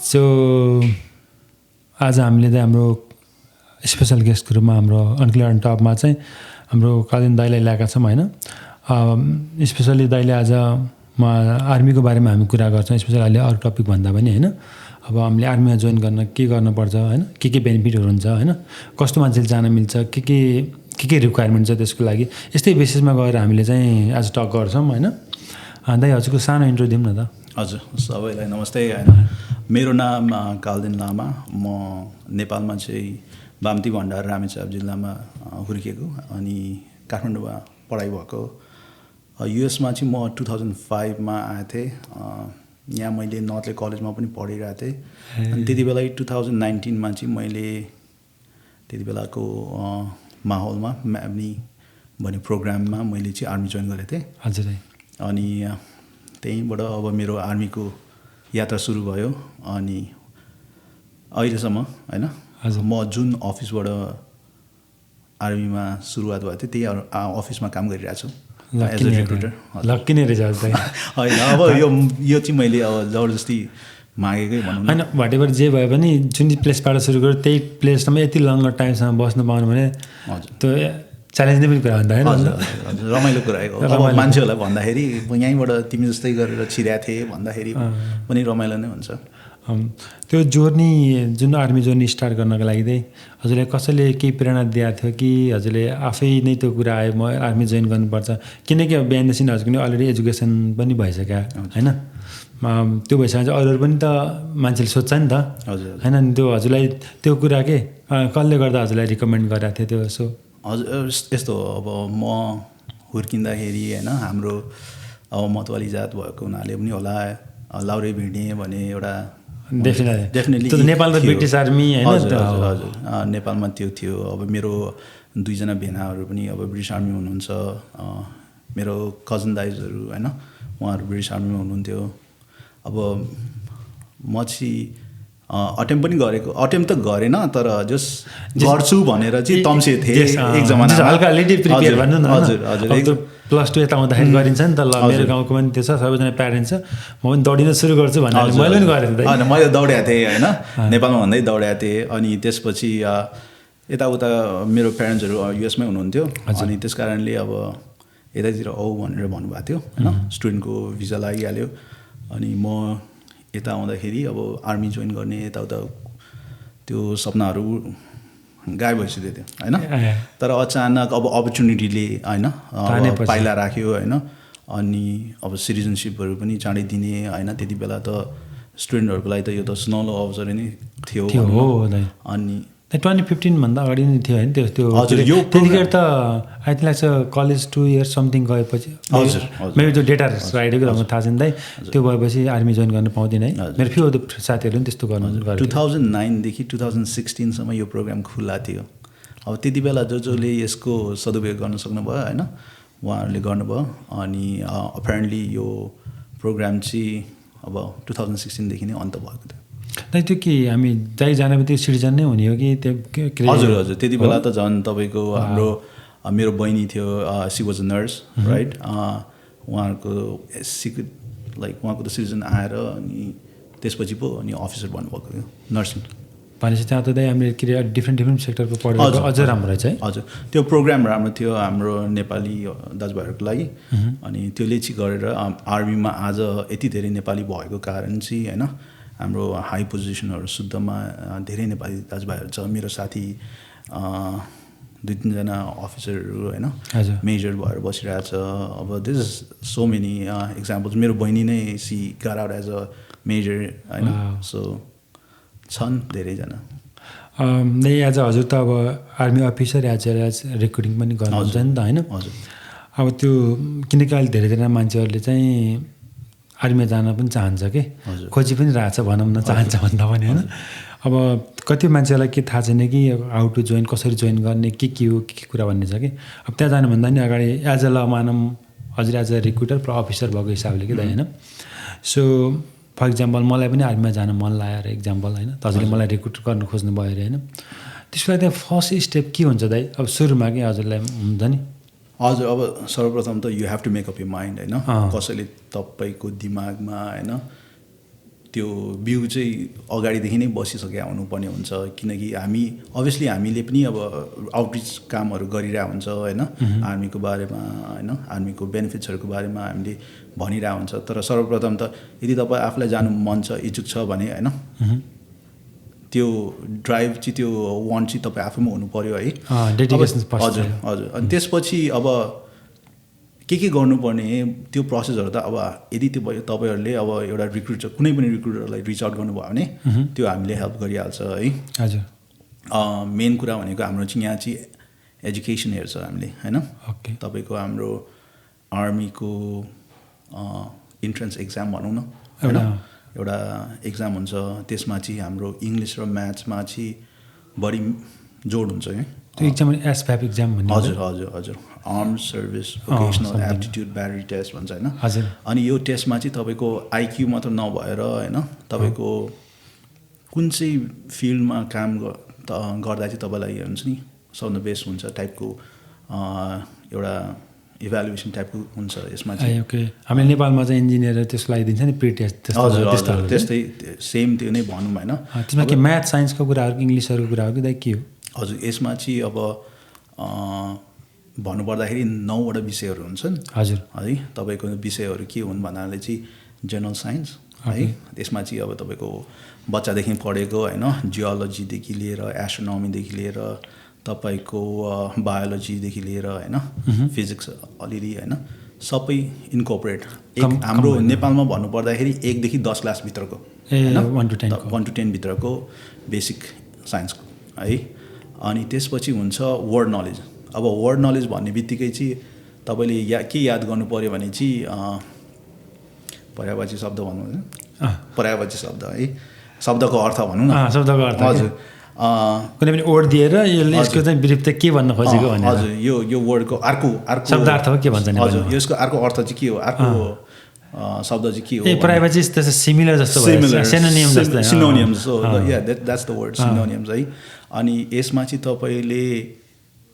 So आज हामीले चाहिँ हाम्रो स्पेसल गेस्टको रूपमा हाम्रो OnClearOnTopमा चाहिँ हाम्रो कालिन दाइलाई ल्याएका छौँ होइन। स्पेसली दाइले आज आर्मीको बारेमा हामी कुरा गर्छौँ, स्पेसली अहिले अरू टपिक भन्दा पनि होइन। अब हामीले आर्मीमा जोइन गर्न के गर्नुपर्छ होइन, के बेनिफिटहरू हुन्छ होइन, कस्तो मान्छेले जान मिल्छ, के रिक्वायरमेन्ट छ त्यसको लागि, यस्तै बेसिसमा गएर हामीले चाहिँ आज टक गर्छौँ होइन। दाइ हजुरको सानो इन्ट्रो दिउँ न त। हजुर, सबैलाई नमस्ते होइन। मेरो नाम काल्देन लामा, म नेपालमा चाहिँ बामती भण्डार रामेछाप जिल्लामा हुर्किएको अनि काठमाडौँमा पढाइ भएको। युएसमा चाहिँ म 2005मा आएको थिएँ। यहाँ मैले नर्थले कलेजमा पनि पढिरहेको थिएँ अनि त्यति बेला 2019मा चाहिँ मैले त्यति बेलाको माहौलमा म्याब्नी भन्ने प्रोग्राममा मैले चाहिँ आर्मी जोइन गरेको थिएँ। हजुर। अनि त्यहीँबाट अब मेरो आर्मीको यात्रा सुरु भयो अनि अहिलेसम्म होइन। म जुन अफिसबाट आर्मीमा सुरुवात भएको थियो त्यही अफिसमा काम गरिरहेको छु एज अ रिक्रुटर। लक्की नै रहेछ होइन, अब यो चाहिँ मैले अब जबरजस्ती मागेकै भनौँ होइन। भटेभर जे भए पनि जुन प्लेसबाट सुरु गऱ्यो त्यही प्लेसमा यति लङ टाइमसम्म बस्नु पाउनु भने त्यो च्यालेन्ज नै पनि कुरा भन्दा होइन। हजुर, रमाइलो कुरा हो। अब मान्छेहरूलाई भन्दाखेरि यहीँबाट तिमी जस्तै गरेर छिरेको थिएँ भन्दाखेरि पनि रमाइलो नै हुन्छ। त्यो जोर्नी जुन आर्मी जोर्नी स्टार्ट गर्नको लागि चाहिँ हजुरलाई कसैले केही प्रेरणा दिएको थियो कि हजुरले आफै नै त्यो कुरा आयो म आर्मी जोइन गर्नुपर्छ? किनकि अब बिहान सिन हजुरको नि अलरेडी एजुकेसन पनि भइसक्यो होइन। त्यो भइसक्यो चाहिँ अरूहरू पनि त मान्छेले सोध्छ नि त होइन। नि त्यो हजुरलाई त्यो कुरा के कसले गर्दा हजुरलाई रिकमेन्ड गरेको थियो त्यो? सो हजुर, यस्तो अब म हुर्किँदाखेरि होइन हाम्रो अब मतवाली जात भएको हुनाले पनि होला लाउरे भिड्ने भन्ने एउटा डेफिनेटली नेपाल र ब्रिटिस आर्मी होइन। हजुर, नेपालमा त्यो थियो। अब मेरो दुईजना भेनाहरू पनि अब ब्रिटिस आर्मीमा हुनुहुन्छ। मेरो कजन दाइजहरू होइन उहाँहरू ब्रिटिस आर्मीमा हुनुहुन्थ्यो। अब म चाहिँ अटेम्प पनि गरेको, अटेम्प त गरेन तर जस गर्छु भनेर चाहिँ तम्से थिएँ एक जमाना। हजुर, प्लस 2 यता आउँदाखेरि गरिन्छ नि त। ल मेरो गाउँको पनि त्यो छ, सबैजना प्यारेन्ट्स छ, म पनि दौडिन सुरु गर्छु भनेर मैले पनि गरेको थिएँ। होइन, मैले दौडेको थिएँ होइन, नेपालमा भन्दै दौडेको थिएँ। अनि त्यसपछि यताउता मेरो प्यारेन्ट्सहरू युएसमै हुनुहुन्थ्यो अनि त्यस कारणले अब यतैतिर आऊ भनेर भन्नुभएको थियो होइन। स्टुडेन्टको भिजा लागिहाल्यो अनि म यता आउँदाखेरि अब आर्मी जोइन गर्ने यताउता त्यो सपनाहरू गायब भइसक्यो थियो होइन। तर अचानक अब अपर्च्युनिटीले होइन पाइला राख्यो होइन। अनि अब सिटिजनसिपहरू पनि चाँडै दिने होइन। त्यति बेला त स्टुडेन्टहरूको लागि त यो त सुनौलो अवसर नै थियो। अनि 2015 भन्दा अगाडि नै थियो होइन त्यो? हजुर, यो त्यतिखेर त आई थिङ्क लाग्छ कलेज 2 इयर्स समथिङ गएपछि। हजुर, मेरो त्यो डेटा राइडेको थाहा छैन दाइ। त्यो भएपछि आर्मी जोइन गर्न पाउँदैन है। मेरो फ्यु साथीहरू पनि त्यस्तो गर्नु 2009देखि 2016सम्म यो प्रोग्राम खुल्ला थियो। अब त्यति बेला जसले यसको सदुपयोग गर्न सक्नुभयो होइन उहाँहरूले गर्नुभयो। अनि अपेरेन्टली यो प्रोग्राम चाहिँ अब 2016देखि नै अन्त भएको थियो। त्यो कि हामी जहीँ जाने त्यो सिटिजन नै हुने हो कि त्यो? हजुर, त्यति बेला त झन् तपाईँको हाम्रो मेरो बहिनी थियो, she was a nurse right. उहाँहरूको उहाँको त सिटिजन आएर अनि त्यसपछि पो अनि अफिसर भन्नुभएको थियो नर्सिङ। भनेपछि त्यहाँ त हामीले के अरे डिफ्रेन्ट सेक्टरको पढेको अझ राम्रो रहेछ है। हजुर, त्यो प्रोग्राम राम्रो थियो हाम्रो नेपाली दाजुभाइहरूको लागि। अनि त्यसले चाहिँ गरेर आर्मीमा आज यति धेरै नेपाली भएको कारण चाहिँ होइन हाम्रो हाई पोजिसनहरू शुद्धमा धेरै नेपाली दाजुभाइहरू छ। मेरो साथी 2-3जना अफिसरहरू होइन मेजर भएर बसिरहेछ। अब this is so many examples. मेरो बहिनी नै she got out as a major होइन। सो छन् धेरैजना। आज हजुर त अब आर्मी अफिसर एज रिक्रुटिङ पनि गर्नुहुन्छ नि त होइन। हजुर, अब त्यो किनकि अहिले धेरैजना मान्छेहरूले चाहिँ आर्मीमा जान पनि चाहन्छ कि खोजी पनि रहेछ भनौँ न, चाहन्छ भन्दा पनि होइन। अब कति मान्छेलाई के थाहा छैन कि हाउ टु जोइन, कसरी जोइन गर्ने, के हो के कुरा भन्ने छ कि। अब त्यहाँ जानुभन्दा नि अगाडि एज अ ल मानौँ हजुर एज अ रिक्रुटर अफिसर भएको हिसाबले कि त होइन। सो फर इक्जाम्पल मलाई पनि आर्मीमा जान मन लागेर इक्जाम्पल होइन, हजुरले मलाई रिक्रुट गर्न खोज्नु भयो अरे होइन। त्यसको लागि त्यहाँ फर्स्ट स्टेप के हुन्छ दाइ? अब सुरुमा कि हजुरलाई हुन्छ नि हजुर, अब सर्वप्रथम त you have to make up you mind होइन। कसैले तपाईँको दिमागमा होइन त्यो बिउ चाहिँ अगाडिदेखि नै बसिसकेका हुनुपर्ने हुन्छ किनकि हामीले पनि अब आउटरिच कामहरू गरिरहेको हुन्छ होइन आर्मीको बारेमा होइन आर्मीको बेनिफिट्सहरूको बारेमा हामीले भनिरहेको हुन्छ तर सर्वप्रथम त यदि तपाईँ आफूलाई जानु मन छ इच्छुक छ भने होइन त्यो ड्राइभ चाहिँ त्यो वान्ट चाहिँ तपाईँ आफैमा हुनु पऱ्यो है हजुर हजुर अनि त्यसपछि अब के गर्नुपर्ने त्यो प्रोसेसहरू त अब यदि त्यो तपाईँहरूले अब एउटा रिक्रुटर कुनै पनि रिक्रुटरलाई रिच आउट गर्नुभयो भने त्यो हामीले हेल्प गरिहाल्छ है हजुर मेन कुरा भनेको हाम्रो चाहिँ यहाँ चाहिँ एजुकेसन हेर्छ हामीले होइन तपाईँको हाम्रो आर्मीको इन्ट्रेन्स एक्जाम भनौँ न होइन एउटा एक्जाम हुन्छ त्यसमा चाहिँ हाम्रो इङ्ग्लिस र म्याथ्समा चाहिँ बढी जोड हुन्छ है त्यो एक्जाम एसभ्याप एक्जाम भन्ने हजुर हजुर हजुर armed service vocational aptitude battery test भन्छ होइन हजुर अनि यो टेस्टमा चाहिँ तपाईँको आइक्यू मात्र नभएर होइन तपाईँको कुन चाहिँ फिल्डमा काम गर्दा चाहिँ तपाईँलाई हुन्छ नि सबभन्दा बेस्ट हुन्छ टाइपको एउटा इभ्यालुएसन टाइपको हुन्छ यसमा चाहिँ ओके हामीले नेपालमा चाहिँ इन्जिनियर त्यसको लागि दिन्छ नि प्रि टेस्ट त्यस्तै सेम त्यो नै भनौँ होइन त्यसमा के म्याथ साइन्सको कुराहरू इङ्ग्लिसहरूको कुराहरू कि के हो हजुर यसमा चाहिँ अब भन्नुपर्दाखेरि 9वटा विषयहरू हुन्छन् हजुर है तपाईँको विषयहरू के हुन् भन्नाले चाहिँ जनरल साइन्स है त्यसमा चाहिँ अब तपाईँको बच्चादेखि पढेको होइन जियोलोजीदेखि लिएर एस्ट्रोनोमीदेखि लिएर तपाईँको बायोलोजीदेखि लिएर होइन फिजिक्स अलिअलि होइन सबै इन्कर्पोरेट हाम्रो नेपालमा भन्नुपर्दाखेरि 1 देखि 10 क्लासभित्रको 1 to 10 भित्रको बेसिक साइन्सको है अनि त्यसपछि हुन्छ वर्ड नलेज अब वर्ड नलेज भन्ने बित्तिकै चाहिँ तपाईँले के याद गर्नु पऱ्यो भने चाहिँ पर्यायवाची शब्द भन्नु पर्यायवाची शब्द है शब्दको अर्थ भनौँ न शब्दको अर्थ हजुर कुनै पनि वर्ड दिएर यसको चाहिँ विरुद्ध के भन्न खोजेको भने हजुर यो वर्डको अर्को शब्दार्थ के भन्छ नि हजुर यसको अर्को अर्थ चाहिँ के हो अर्को शब्द चाहिँ के हो पर्यायवाची जस्तो सिमिलर जस्तो सिनोनियम जस्तो synonyms so yeah that's the word synonyms है अनि यसमा चाहिँ तपाईँले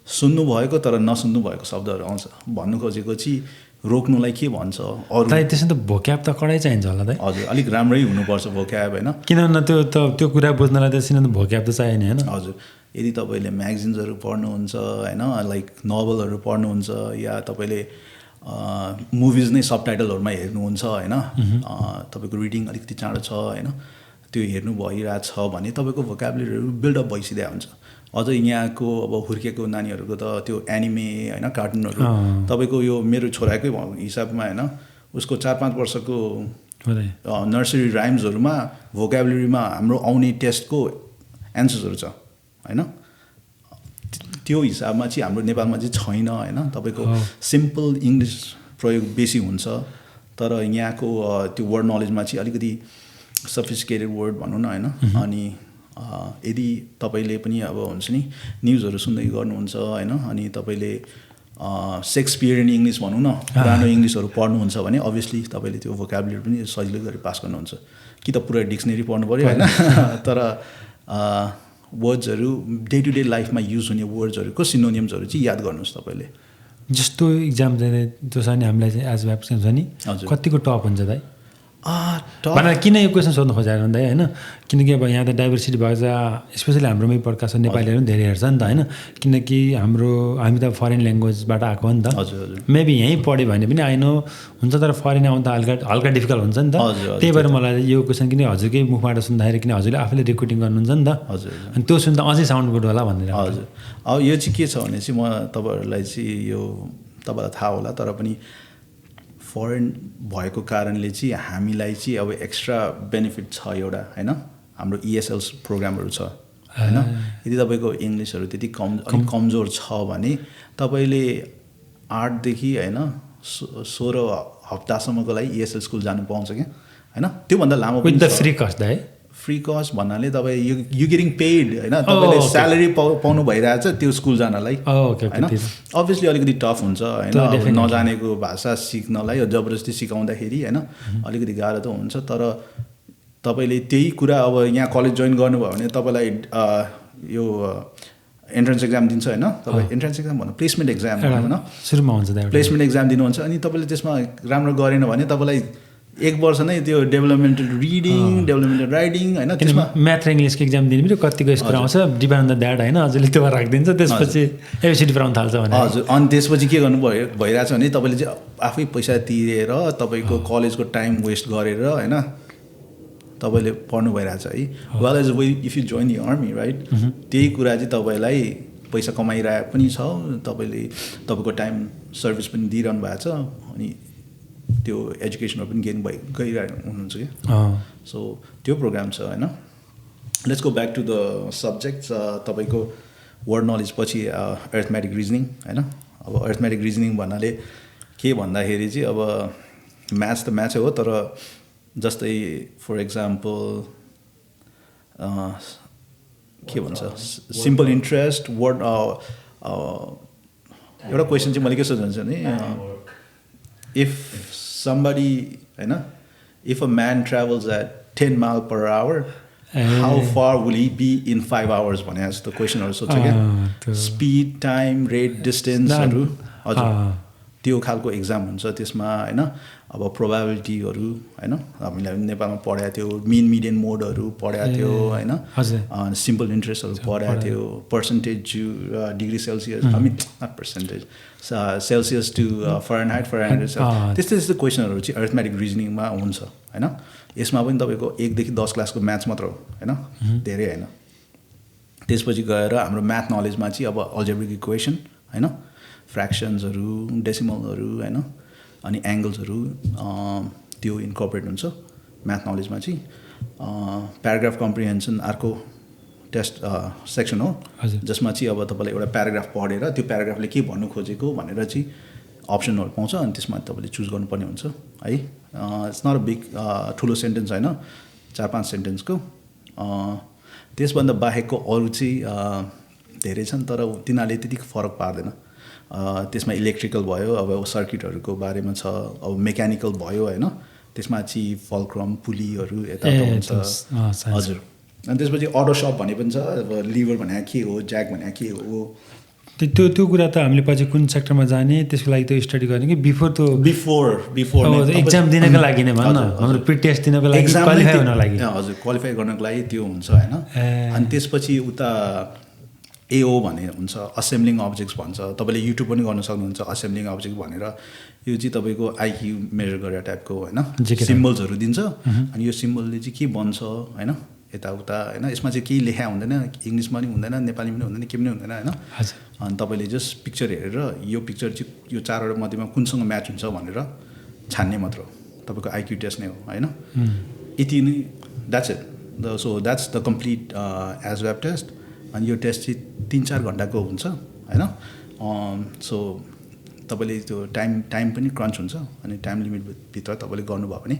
सुन्नुभएको तर नसुन्नु भएको शब्दहरू आउँछ भन्नु खोजेको चाहिँ रोक्नुलाई के भन्छ अरू त्यसमा त भोक्याब त कडै चाहिन्छ होला त हजुर अलिक राम्रै हुनुपर्छ भोक्याब होइन किनभने त्यो कुरा बुझ्नलाई त सिन भोक्याब त चाहियो नि होइन हजुर यदि तपाईँले म्यागजिन्सहरू पढ्नुहुन्छ होइन लाइक नोभलहरू पढ्नुहुन्छ या तपाईँले मुभिज नै सबटाइटलहरूमा हेर्नुहुन्छ होइन तपाईँको रिडिङ अलिकति चाँडो छ होइन त्यो हेर्नु भइरहेछ भने तपाईँको भोक्याबुलरीहरू बिल्डअप भइसकेको हुन्छ अझ यहाँको अब हुर्केको नानीहरूको त त्यो एनिमे होइन कार्टुनहरू तपाईँको यो मेरो छोराकै हिसाबमा होइन उसको 4-5 वर्षको नर्सरी राइम्सहरूमा भोक्याबुलरीमा हाम्रो आउने टेस्टको एन्सर्सहरू छ होइन त्यो हिसाबमा चाहिँ हाम्रो नेपालमा चाहिँ छैन होइन तपाईँको सिम्पल इङ्ग्लिस प्रयोग बेसी हुन्छ तर यहाँको त्यो वर्ड नलेजमा चाहिँ अलिकति सफिस्टिकेटेड वर्ड भनौँ न होइन अनि यदि तपाईँले पनि अब हुन्छ नि न्युजहरू सुन्दै गर्नुहुन्छ होइन अनि तपाईँले सेक्सपियरियन इङ्ग्लिस भनौँ न पुरानो इङ्ग्लिसहरू पढ्नुहुन्छ भने अभियसली तपाईँले त्यो भोक्याबुलरी पनि सजिलो गरी पास गर्नुहुन्छ कि त पुरा डिक्सनरी पढ्नु पऱ्यो होइन तर वर्ड्सहरू डे टु डे लाइफमा युज हुने वर्ड्सहरूको सिनोनियम्सहरू चाहिँ याद गर्नुहोस् तपाईँले जस्तो इक्जाम चाहिँ त्यो छ नि हामीलाई चाहिँ एज भ्याप्सन छ नि कतिको टप हुन्छ त भनेर किन यो क्वेसन सोध्नु खोजेर भन्दा होइन किनकि अब यहाँ त डाइभर्सिटी भएको छ स्पेसली हाम्रोमै पड्कास्ट नेपालीहरू पनि धेरै हेर्छ नि त होइन किनकि हामी त फरेन ल्याङ्ग्वेजबाट आएको हो नि त हजुर मेबी यहीँ पढ्यो भने पनि आइनो हुन्छ तर फरेन आउनु त हल्का डिफिकल्ट हुन्छ नि त त्यही भएर मलाई यो क्वेसन किन हजुरकै मुखबाट सुन्दाखेरि किन हजुरले आफूले रेकर्डिङ गर्नुहुन्छ नि त हजुर अनि त्यो सुन्दा अझै साउन्ड गुड होला भनेर हजुर अब यो चाहिँ के छ भने चाहिँ म तपाईँहरूलाई चाहिँ यो तपाईँलाई थाहा होला तर पनि फरेन भएको कारणले चाहिँ हामीलाई चाहिँ अब एक्स्ट्रा बेनिफिट छ एउटा होइन हाम्रो ESL प्रोग्रामहरू छ होइन यदि तपाईँको इङ्ग्लिसहरू त्यति अलिक कमजोर छ भने तपाईँले 8 देखि होइन 16 हप्तासम्मको लागि ESL स्कुल जानु पाउँछ क्या होइन त्योभन्दा लामो विथ द फ्री कस्ट है फ्री कस्ट भन्नाले तपाईँ यु गेटिङ पेड होइन तपाईँले स्यालेरी पाउनु भइरहेछ त्यो स्कुल जानलाई होइन अभियसली अलिकति टफ हुन्छ होइन नजानेको भाषा सिक्नलाई जबरजस्ती सिकाउँदाखेरि होइन अलिकति गाह्रो त हुन्छ तर तपाईँले त्यही कुरा अब यहाँ कलेज जोइन गर्नुभयो भने तपाईँलाई यो एन्ट्रेन्स एक्जाम दिन्छ होइन तपाईँ एन्ट्रेन्स एक्जाम भन्नु प्लेसमेन्ट एक्जाम होइन सुरुमा हुन्छ प्लेसमेन्ट एक्जाम दिनुहुन्छ अनि तपाईँले त्यसमा राम्रो गरेन भने तपाईँलाई 1 वर्ष नै त्यो डेभलपमेन्टल रिडिङ डेभलपमेन्टल राइटिङ होइन त्यसमा म्याथ र इङ्ग्लिसको इक्जाम दिने पनि कतिको यस्तो आउँछ डिपेन्ड अन द द्याट होइन अझैले त्यो राखिदिन्छ त्यसपछि एबिसिडी पढाउनु थाल्छ भने हजुर अनि त्यसपछि के गर्नु भइरहेछ भने तपाईँले चाहिँ आफै पैसा तिरेर तपाईँको कलेजको टाइम वेस्ट गरेर होइन तपाईँले पढ्नु भइरहेछ है well as we if you join the army right त्यही कुरा चाहिँ तपाईँलाई पैसा कमाइरहेको पनि छ तपाईँले तपाईँको टाइम सर्भिस पनि दिइरहनु भएको छ अनि त्यो एजुकेसनहरू पनि गेन गइरहेको हुनुहुन्छ कि सो त्यो प्रोग्राम छ होइन let's go back to the subject तपाईँको वर्ड नलेज पछि अर्थमेटिक रिजनिङ होइन अब अर्थमेटिक रिजनिङ भन्नाले के भन्दाखेरि चाहिँ अब म्याथ्स त म्याथै हो तर जस्तै फर इक्जाम्पल के भन्छ सिम्पल इन्ट्रेस्ट वर्ड एउटा क्वेसन चाहिँ मैले के सोच्छु भने इफ somebody होइन if a man travels at 10 miles per hour how far will he be in 5 hours भने जस्तो क्वेसनहरू सोध्छ क्या स्पिड टाइम रेट डिस्टेन्सहरू हजुर त्यो खालको एक्जाम हुन्छ त्यसमा होइन अब प्रोबेबिलिटीहरू होइन हामीलाई नेपालमा पढाएको थियो मिन मिडियन मोडहरू पढाएको थियो होइन सिम्पल इन्ट्रेस्टहरू पढाएको थियो percentage degree Celsius I mean not percentage Celsius to Fahrenheit त्यस्तै त्यस्तो क्वेसनहरू चाहिँ अर्थमेटिक रिजनिङमा हुन्छ होइन यसमा पनि तपाईँको 1 देखि 10 क्लासको म्याथ्स मात्र हो होइन धेरै होइन त्यसपछि गएर हाम्रो म्याथ नलेजमा चाहिँ अब अल्जेब्रिक इक्वेसन होइन फ्र्याक्सन्सहरू डेसिमलहरू होइन अनि एङ्गल्सहरू त्यो इन्कर्पोरेट हुन्छ म्याथ नलेजमा चाहिँ प्याराग्राफ कम्प्रिहेन्सन अर्को टेस्ट सेक्सन हो जसमा चाहिँ अब तपाईँले एउटा प्याराग्राफ पढेर त्यो प्याराग्राफले के भन्नु खोजेको भनेर चाहिँ अप्सनहरू पाउँछ अनि त्यसमा तपाईँले चुज गर्नुपर्ने हुन्छ है इट्स नट अ बिग ठुलो सेन्टेन्स होइन 4-5 सेन्टेन्सको त्यसभन्दा बाहेकको अरू चाहिँ धेरै छन् तर तिनीहरूले त्यतिको फरक पार्दैन त्यसमा इलेक्ट्रिकल भयो अब सर्किटहरूको बारेमा छ अब मेकानिकल भयो होइन त्यसमा चाहिँ फल्क्रम पुलीहरू यताउता हुन्छ हजुर अनि त्यसपछि अटो सप भन्ने पनि छ अब लिभर भनेको के हो ज्याक भनेको के हो त्यो कुरा त हामीले पछि कुन सेक्टरमा जाने त्यसको लागि त्यो स्टडी गर्ने कि बिफोर एक्जाम दिनको लागि नै भन्न हाम्रो प्री टेस्ट दिनको लागि क्वालिफाई हुनको लागि हजुर क्वालिफाई गर्नको लागि त्यो हुन्छ होइन अनि त्यसपछि उता एओ भन्ने हुन्छ असेम्ब्लिङ अब्जेक्ट्स भन्छ तपाईँले युट्युब पनि गर्न सक्नुहुन्छ असेम्ब्लिङ अब्जेक्ट भनेर यो चाहिँ तपाईँको आइक्यू मेजर गरेर टाइपको होइन सिम्बल्सहरू दिन्छ अनि यो सिम्बलले चाहिँ के बन्छ होइन यताउता होइन यसमा चाहिँ केही लेखा हुँदैन इङ्ग्लिसमा पनि हुँदैन नेपालीमा पनि हुँदैन के पनि हुँदैन होइन अनि तपाईँले जस्ट पिक्चर हेरेर यो पिक्चर चाहिँ यो 4वटा मध्येमा कुनसँग म्याच हुन्छ भनेर छान्ने मात्र हो तपाईँको आइक्यू टेस्ट नै हो होइन यति नै that's it so that's the complete ASVAB test अनि यो टेस्ट चाहिँ 3-4 घन्टाको हुन्छ होइन सो तपाईँले त्यो टाइम पनि क्रन्च हुन्छ अनि टाइम लिमिटभित्र तपाईँले गर्नुभयो भने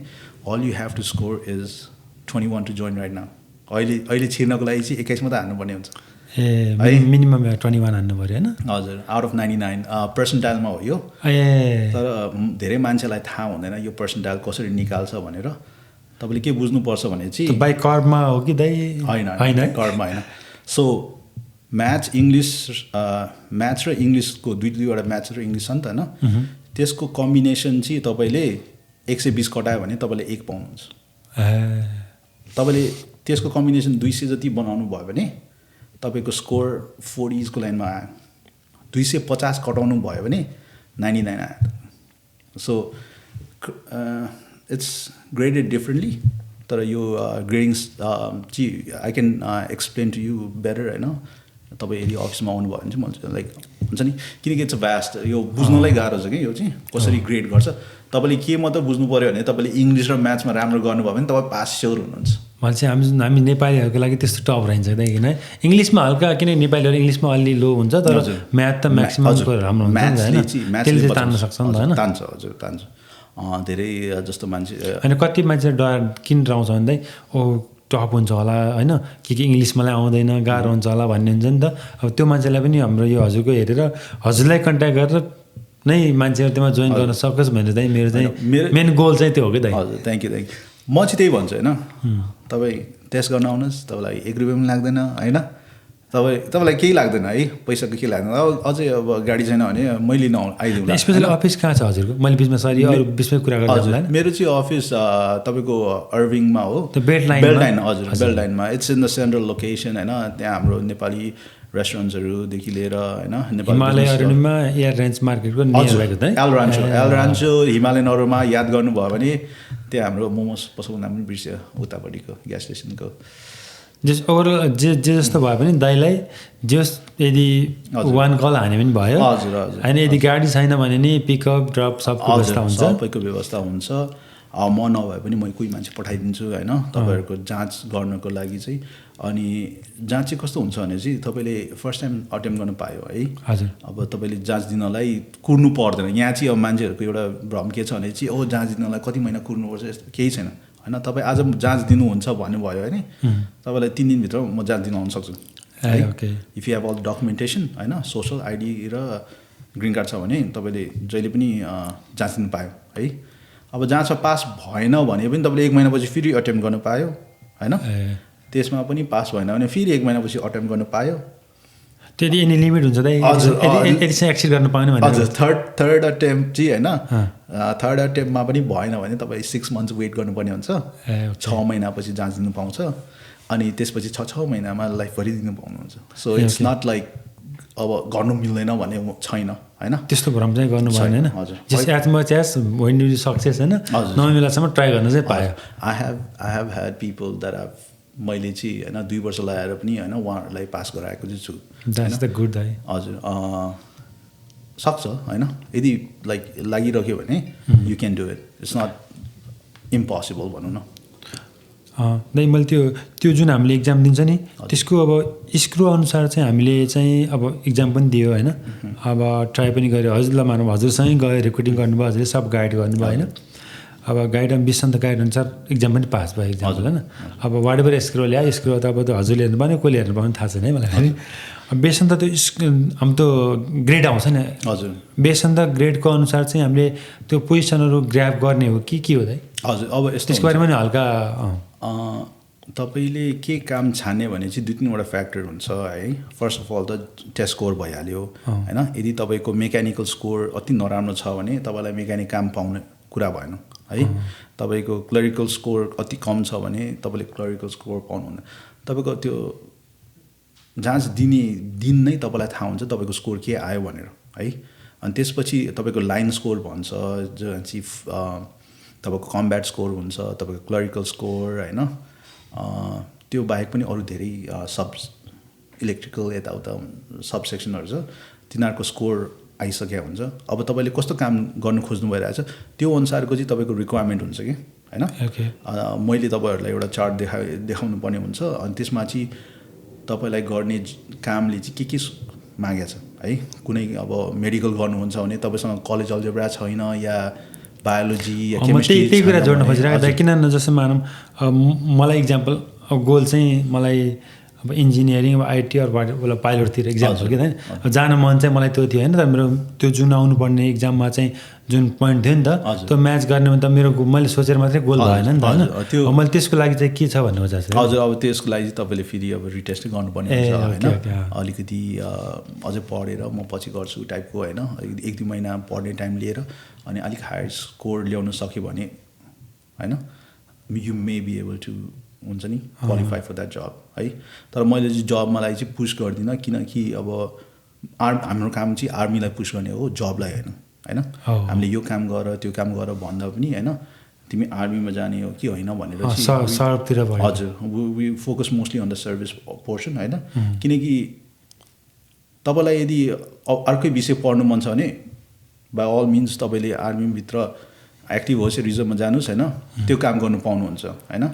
all you have to score is 21 to join right now अहिले छिर्नको लागि चाहिँ 21 मात्रै हान्नुपर्ने हुन्छ मिनिमम 21 हान्नु पऱ्यो होइन हजुर आउट अफ 99 पर्सेन्टाइलमा हो यो तर धेरै मान्छेलाई थाहा हुँदैन यो पर्सेन्टाइल कसरी निकाल्छ भनेर तपाईँले के बुझ्नुपर्छ भने चाहिँ बाई कर्डमा हो कि दाइ होइन कर्डमा होइन सो म्याथ्स र इङ्ग्लिसको दुईवटा म्याथ्स र इङ्ग्लिस छ नि त होइन त्यसको कम्बिनेसन चाहिँ तपाईँले 120 कटायो भने तपाईँले 1 पाउनुहुन्छ तपाईँले त्यसको कम्बिनेसन 200 जति बनाउनु भयो भने तपाईँको स्कोर 40s को लाइनमा आयो 250 कटाउनु भयो भने 99 आयो सो इट्स ग्रेडेड डिफ्रेन्टली तर यो ग्रेडिङ्स चाहिँ I can explain to you better होइन तपाईँ यदि अफिसमा आउनुभयो भने चाहिँ म लाइक हुन्छ नि किनकि इट्स भ्यास्ट यो बुझ्नलाई गाह्रो छ कि यो चाहिँ कसरी ग्रेड गर्छ तपाईँले के मात्र बुझ्नु पऱ्यो भने तपाईँले इङ्ग्लिस र म्याथ्समा राम्रो गर्नुभयो भने तपाईँ पास स्योर हुनुहुन्छ भने चाहिँ हामी नेपालीहरूको लागि त्यस्तो टप रहन्छ किन इङ्ग्लिसमा हल्का किन नेपालीहरू इङ्ग्लिसमा अलि लो हुन्छ तर म्याथ त म्याक्सिमम राम्रो हुन्छ त्यसले तान्न सक्छ नि त होइन तान्छ हजुर तान्छ धेरै जस्तो मान्छे होइन कति मान्छे डर किन डराउँछ भन्दै ओ टप हुन्छ होला होइन के इङ्ग्लिस मलाई आउँदैन गाह्रो हुन्छ होला भन्ने हुन्छ नि त अब त्यो मान्छेलाई पनि हाम्रो यो हजुरको हेरेर हजुरलाई कन्ट्याक्ट गरेर नै मान्छेहरू त्यसमा जोइन गर्न सकोस् भनेर चाहिँ मेरो मेन गोल चाहिँ त्यो हो कि दाइ हजुर थ्याङ्क यू म चाहिँ त्यही भन्छु होइन तपाईँ टेस्ट गर्न आउनुहोस् तपाईँलाई 1 रुपियाँ पनि लाग्दैन होइन तपाईँलाई केही लाग्दैन है, पैसाको केही लाग्दैन। अब अझै अब गाडी छैन भने मैले आइदिउँला। स्पेसली अफिस कहाँ छ हजुरको? मैले बिचमा सरी अरू बिचमै कुरा गर्दा मेरो चाहिँ अफिस तपाईँको अर्भिङमा हो, बेल्ट लाइन। हजुर, बेल्ट लाइनमा। It's in the central location होइन। त्यहाँ हाम्रो नेपाली रेस्टुरेन्ट्सहरूदेखि लिएर होइन, हिमालय अरण्यमा एयर रेन्ज मार्केटको एलरान्चो हिमालयन अरूमा याद गर्नुभयो भने त्यहाँ हाम्रो मोमोस पसलको नाम पनि बिर्स्यो, उतापट्टिको ग्यास स्टेसनको। ओभरअल जे जस्तो भयो भने दाइलाई यदि वान कल हाने पनि भयो। हजुर हजुर। होइन यदि गाडी छैन भने नि पिकअप ड्रप सबको व्यवस्था हुन्छ, सबैको व्यवस्था हुन्छ। म नभए पनि म कोही मान्छे पठाइदिन्छु होइन, तपाईँहरूको जाँच गर्नको लागि चाहिँ। अनि जाँच चाहिँ कस्तो हुन्छ भने चाहिँ तपाईँले फर्स्ट टाइम अटेम्प गर्नु पायो है। हजुर। अब तपाईँले जाँच दिनलाई कुर्नु पर्दैन। यहाँ चाहिँ अब मान्छेहरूको एउटा भ्रम के छ भने चाहिँ जाँच दिनलाई कति महिना कुर्नुपर्छ, यस्तो केही छैन होइन। तपाईँ आज जाँच दिनुहुन्छ भन्नुभयो भने तपाईँलाई 3 दिनभित्र म जाँच दिन आउन सक्छु। If you have all documentation होइन, सोसल आइडी र ग्रिन कार्ड छ भने तपाईँले जहिले पनि जाँच दिनु पायो है। अब जाँचमा पास भएन भने पनि तपाईँले 1 महिनापछि फेरि अटेम्प गर्नु पायो होइन। त्यसमा पनि पास भएन भने फेरि 1 महिनापछि अटेम्प गर्नु पायो। त्यति एनी लिमिट हुन्छ दाइ? यदि चाहिँ एक्सिड गर्न पाएन भने? हजुर, थर्ड अटेम्प चाहिँ होइन, थर्ड अटेम्पमा पनि भएन भने तपाईँ 6 मन्थ्स वेट गर्नुपर्ने हुन्छ। 6 महिनापछि जाँच दिनु पाउँछ। अनि त्यसपछि 6 महिनामा लाइफभरि दिनु पाउनुहुन्छ। सो इट्स नट लाइक अब गर्नु मिल्दैन भन्ने छैन होइन। त्यस्तो भ्रम चाहिँ गर्नु भएन होइन। हजुर। Just as much as when you success होइन, नमिलासम्म ट्राई गर्न चाहिँ पायो। I have had people that have, मैले चाहिँ होइन 2 वर्ष लगाएर पनि होइन उहाँहरूलाई पास गराएको चाहिँ छु। द्याट्स द गुड दाइ। हजुर, सक्छ होइन। यदि लाइक लागिरह्यो भने you can do it. It's not impossible भनौँ न। दाइ मैले त्यो जुन हामीले इक्जाम दिन्छ नि त्यसको अब स्क्रू अनुसार चाहिँ हामीले चाहिँ अब इक्जाम पनि दियो होइन। अब ट्राई पनि गऱ्यो। हजुरलाई मानव हजुरसँगै गयो, रिक्रुटिङ गर्नुभयो, हजुरले सब गाइड गर्नुभयो होइन। अब गाइड विषन्त गाइड अनुसार इक्जाम पनि पास भयो इक्जाम होइन। अब वाट एभर स्क्रो ल्यायो, स्क्रो त अब हजुरले हेर्नु पाउने, कसले हेर्नु पाउने थाहा छैन है मलाई होइन। बेसन त त्यो हाम्रो ग्रेड आउँछ नि। हजुर। बेसन त ग्रेडको अनुसार चाहिँ हामीले त्यो पोजिसनहरू ग्र्याब गर्ने हो कि के हो दाइ? हजुर। अब त्यसको बारेमा नि हल्का तपाईँले के काम छान्ने भने चाहिँ 2-3वटा फ्याक्टर हुन्छ है। फर्स्ट अफ अल त टेस्ट स्कोर भइहाल्यो होइन। यदि तपाईँको मेकानिकल स्कोर अति नराम्रो छ भने तपाईँलाई मेकानिक काम पाउने कुरा भएन है। तपाईँको क्लरिकल स्कोर अति कम छ भने तपाईँले क्लरिकल स्कोर पाउनुहुन्न। तपाईँको त्यो जाँच दिने दिन नै तपाईँलाई थाहा हुन्छ तपाईँको स्कोर के आयो भनेर है। अनि त्यसपछि तपाईँको लाइन स्कोर भन्छ, जो चाहिँ तपाईँको कम्ब्याट स्कोर हुन्छ, तपाईँको क्लरिकल स्कोर होइन। त्यो बाहेक पनि अरू धेरै सब इलेक्ट्रिकल यताउता सब सेक्सनहरू छ, तिनीहरूको स्कोर आइसकेको हुन्छ। अब तपाईँले कस्तो काम गर्नु खोज्नु भइरहेछ त्यो अनुसारको चाहिँ तपाईँको रिक्वायरमेन्ट हुन्छ कि होइन। मैले तपाईँहरूलाई एउटा चार्ट देखाउनु पर्ने हुन्छ। अनि त्यसमा चाहिँ तपाईँलाई गर्ने कामले चाहिँ के मागेको छ है। कुनै अब मेडिकल गर्नुहुन्छ भने तपाईँसँग कलेज अल्जेब्रा छैन या बायोलोजी या केमिस्ट्री, त्यही कुरा जोड्न खोजिरहेको किन जस्तो मानौँ मलाई इक्जाम्पल अब गोल चाहिँ मलाई अब इन्जिनियरिङ अब आइटी अरू पाइलटतिर इक्जाम हो कि होइन। जान मन चाहिँ मलाई त्यो थियो होइन। तर मेरो त्यो जुन आउनुपर्ने इक्जाममा चाहिँ जुन पोइन्ट थियो नि त त्यो म्याच गर्ने त मेरो मैले सोचेर मात्रै गोल भएन नि त होइन। त्यो मैले त्यसको लागि चाहिँ के छ भन्ने खोजेको छु। हजुर। अब त्यसको लागि चाहिँ तपाईँले फेरि अब रिटेस्ट गर्नुपर्ने हुन्छ होइन। अलिकति अझै पढेर म पछि गर्छु टाइपको होइन। 1-2 महिना पढ्ने टाइम लिएर अनि अलिक हायर स्कोर ल्याउन सक्यो भने होइन you may be able to हुन्छ नि क्वालिफाई फर द्याट जब है। तर मैले चाहिँ जबमालाई चाहिँ पुस गर्दिनँ किनकि अब हाम्रो काम चाहिँ आर्मीलाई पुस गर्ने हो, जबलाई होइन। हामीले यो काम गर त्यो काम गर भन्दा पनि होइन तिमी आर्मीमा जाने हो कि होइन भनेर चाहिँ। हजुर। We focus mostly on the service portion होइन। किनकि तपाईँलाई यदि अर्कै विषय पढ्नु मन छ भने बाई अल मिन्स तपाईँले आर्मीभित्र एक्टिभ होस् रिजर्भमा जानुहोस् होइन, त्यो काम गर्नु पाउनुहुन्छ होइन।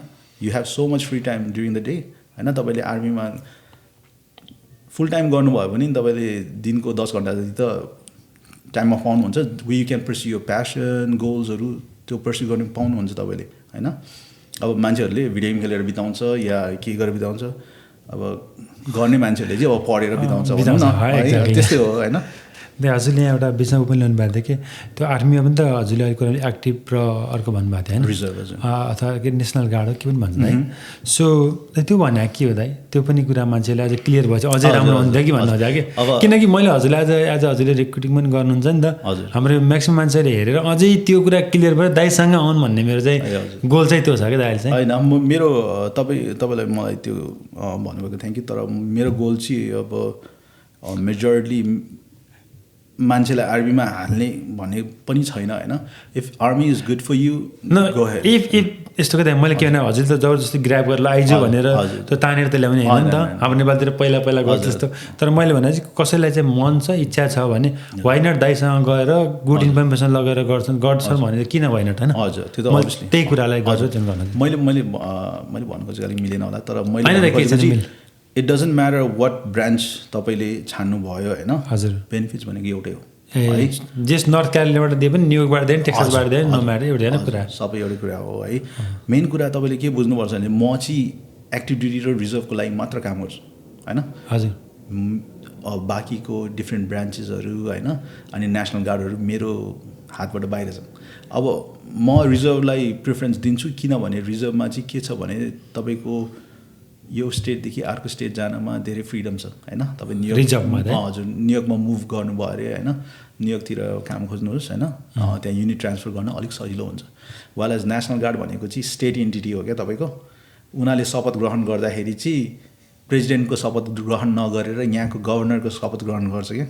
You have so much free time during the day होइन। तपाईँले आर्मीमा फुल टाइम गर्नुभयो भने तपाईँले दिनको 10 घन्टा जति त टाइममा पाउनुहुन्छ। यु क्यान पर्स्यु यो प्यासन गोल्सहरू त्यो पर्स्यु गर्नु पाउनुहुन्छ तपाईँले होइन। अब मान्छेहरूले भिडियो गेम खेलेर बिताउँछ या के गरेर बिताउँछ। अब गर्ने मान्छेहरूले चाहिँ अब पढेर बिताउँछ भनौँ न, त्यस्तै हो होइन। त्यही हजुरले यहाँ एउटा बिचमा पनि ल्याउनु भएको थियो कि त्यो आर्मीमा पनि त हजुरले अलिक कुरा एक्टिभ र अर्को भन्नुभएको थियो होइन रिजर्भ अथवा के नेसनल गार्ड हो के पनि भन्छ है सो त्यो भने के हो दाइ त्यो पनि कुरा मान्छेले अझै क्लियर भएछ अझै राम्रो हुन्थ्यो कि भन्नु थियो कि किनकि मैले हजुरलाई आज हजुरले रिक्रुटिङ पनि गर्नुहुन्छ नि त हाम्रो म्याक्सिमम् मान्छेले हेरेर अझै त्यो कुरा क्लियर भएर दाइसँग आउनु भन्ने मेरो चाहिँ गोल चाहिँ त्यो छ कि दाइले चाहिँ होइन मेरो तपाईँलाई मलाई त्यो भन्नुभएको थ्याङ्क यू तर मेरो गोल चाहिँ अब मेजोरिटी मान्छेलाई आर्मीमा हाल्ने भन्ने पनि छैन होइन if army is good for you go head if यस्तो क्या मैले के भने हजुर त जबरजस्ती ग्राब गरेर आइज भनेर त्यो तानेर त ल्याउने होइन नि त हाम्रो नेपालतिर पहिला गर्छ जस्तो तर मैले भने चाहिँ कसैलाई चाहिँ मन छ इच्छा छ भने वाइ नट दाइसँग गएर गुड इन्फर्मेसन लगेर गर्छन् भने किन वाइ नट होइन हजुर त्यो त अभियसली त्यही कुरालाई गर्छु त्यो गर्न मैले भन्नुको चाहिँ अलिक मिलेन होला तर मैले it doesn't matter what branch तपाईँले छान्नुभयो होइन हजुर बेनिफिट्स भनेको एउटै हो है जस नर्थ क्यारोलिनाबाट दिए पनि न्युयोर्कबाट दिए पनि टेक्सासबाट दिए नो म्याटर एउटै होइन कुरा सबै एउटै कुरा हो है मेन कुरा तपाईँले के बुझ्नुपर्छ भने म चाहिँ एक्टिभ ड्युटी र रिजर्भको लागि मात्र काम गर्छु होइन हजुर बाँकीको डिफ्रेन्ट ब्रान्चेसहरू होइन अनि नेसनल गार्डहरू मेरो हातबाट बाहिर छ अब म रिजर्भलाई प्रिफरेन्स दिन्छु किनभने रिजर्भमा चाहिँ के छ भने तपाईँको यो स्टेटदेखि अर्को स्टेट जानमा धेरै फ्रिडम छ होइन तपाईँ न्युयोर्क हजुर न्युयोर्कमा मुभ गर्नुभयो अरे होइन न्युयोर्कतिर काम खोज्नुहोस् होइन त्यहाँ युनिट ट्रान्सफर गर्न अलिक सजिलो हुन्छ वाल एज नेसनल गार्ड भनेको चाहिँ स्टेट एन्टिटी हो क्या तपाईँको उनीहरूले शपथ ग्रहण गर्दाखेरि चाहिँ प्रेसिडेन्टको शपथ ग्रहण नगरेर यहाँको गभर्नरको शपथ ग्रहण गर्छ क्या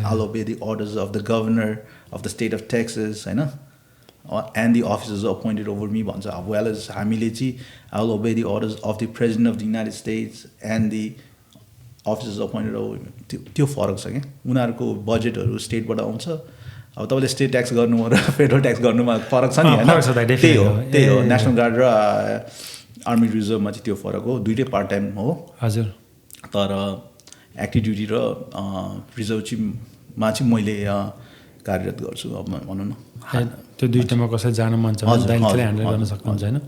I'll obey the orders of the governor of the state of Texas होइन and the officers appointed over me भन्छ अब वेल एज हामीले चाहिँ I will obey the orders of the president of the United States and the officers appointed over me त्यो फरक छ क्या उनीहरूको बजेटहरू स्टेटबाट आउँछ अब तपाईँले स्टेट ट्याक्स गर्नु र फेडरल ट्याक्स गर्नुमा फरक छ नि होइन त्यही हो नेसनल गार्ड र आर्मी रिजर्भमा चाहिँ त्यो फरक हो दुइटै पार्ट टाइम हो हजुर तर एक्टिभ ड्युटी र रिजर्भ चाहिँ मैले कार्यरत गर्छु अब भनौँ न त्यो दुइटामा कसै जान मन छ भने दाइले ह्यान्डल गर्न सक्नुहुन्छ होइन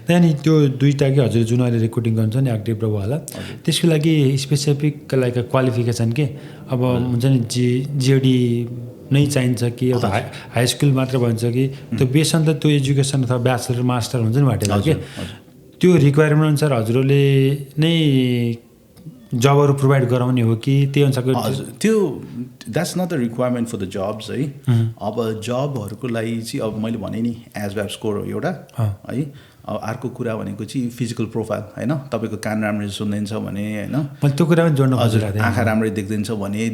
त्यहाँदेखि त्यो दुइटा कि हजुर जुन अहिले रेकर्डिङ गर्नुहुन्छ नि एक्टिभ र वाला त्यसको लागि स्पेसिफिक लाइक क्वालिफिकेसन के अब हुन्छ नि जिओडी नै चाहिन्छ कि एउटा हाई स्कुल मात्र भन्छ कि त्यो बेसन त त्यो एजुकेसन अथवा ब्याचलर मास्टर हुन्छ नि वाटेर के त्यो रिक्वायरमेन्ट अनुसार हजुरले नै जबहरू प्रोभाइड गराउने हो कि त्यही अनुसारको त्यो that's not the requirement for the jobs है अब जबहरूको लागि चाहिँ अब मैले भने नि एज वेब स्कोर हो एउटा है अब अर्को कुरा भनेको चाहिँ फिजिकल प्रोफाइल होइन तपाईँको कान राम्ररी सुन्दैन भने होइन त्यो कुरा पनि जोड्नु हजुर आँखा राम्ररी देख्दैन भने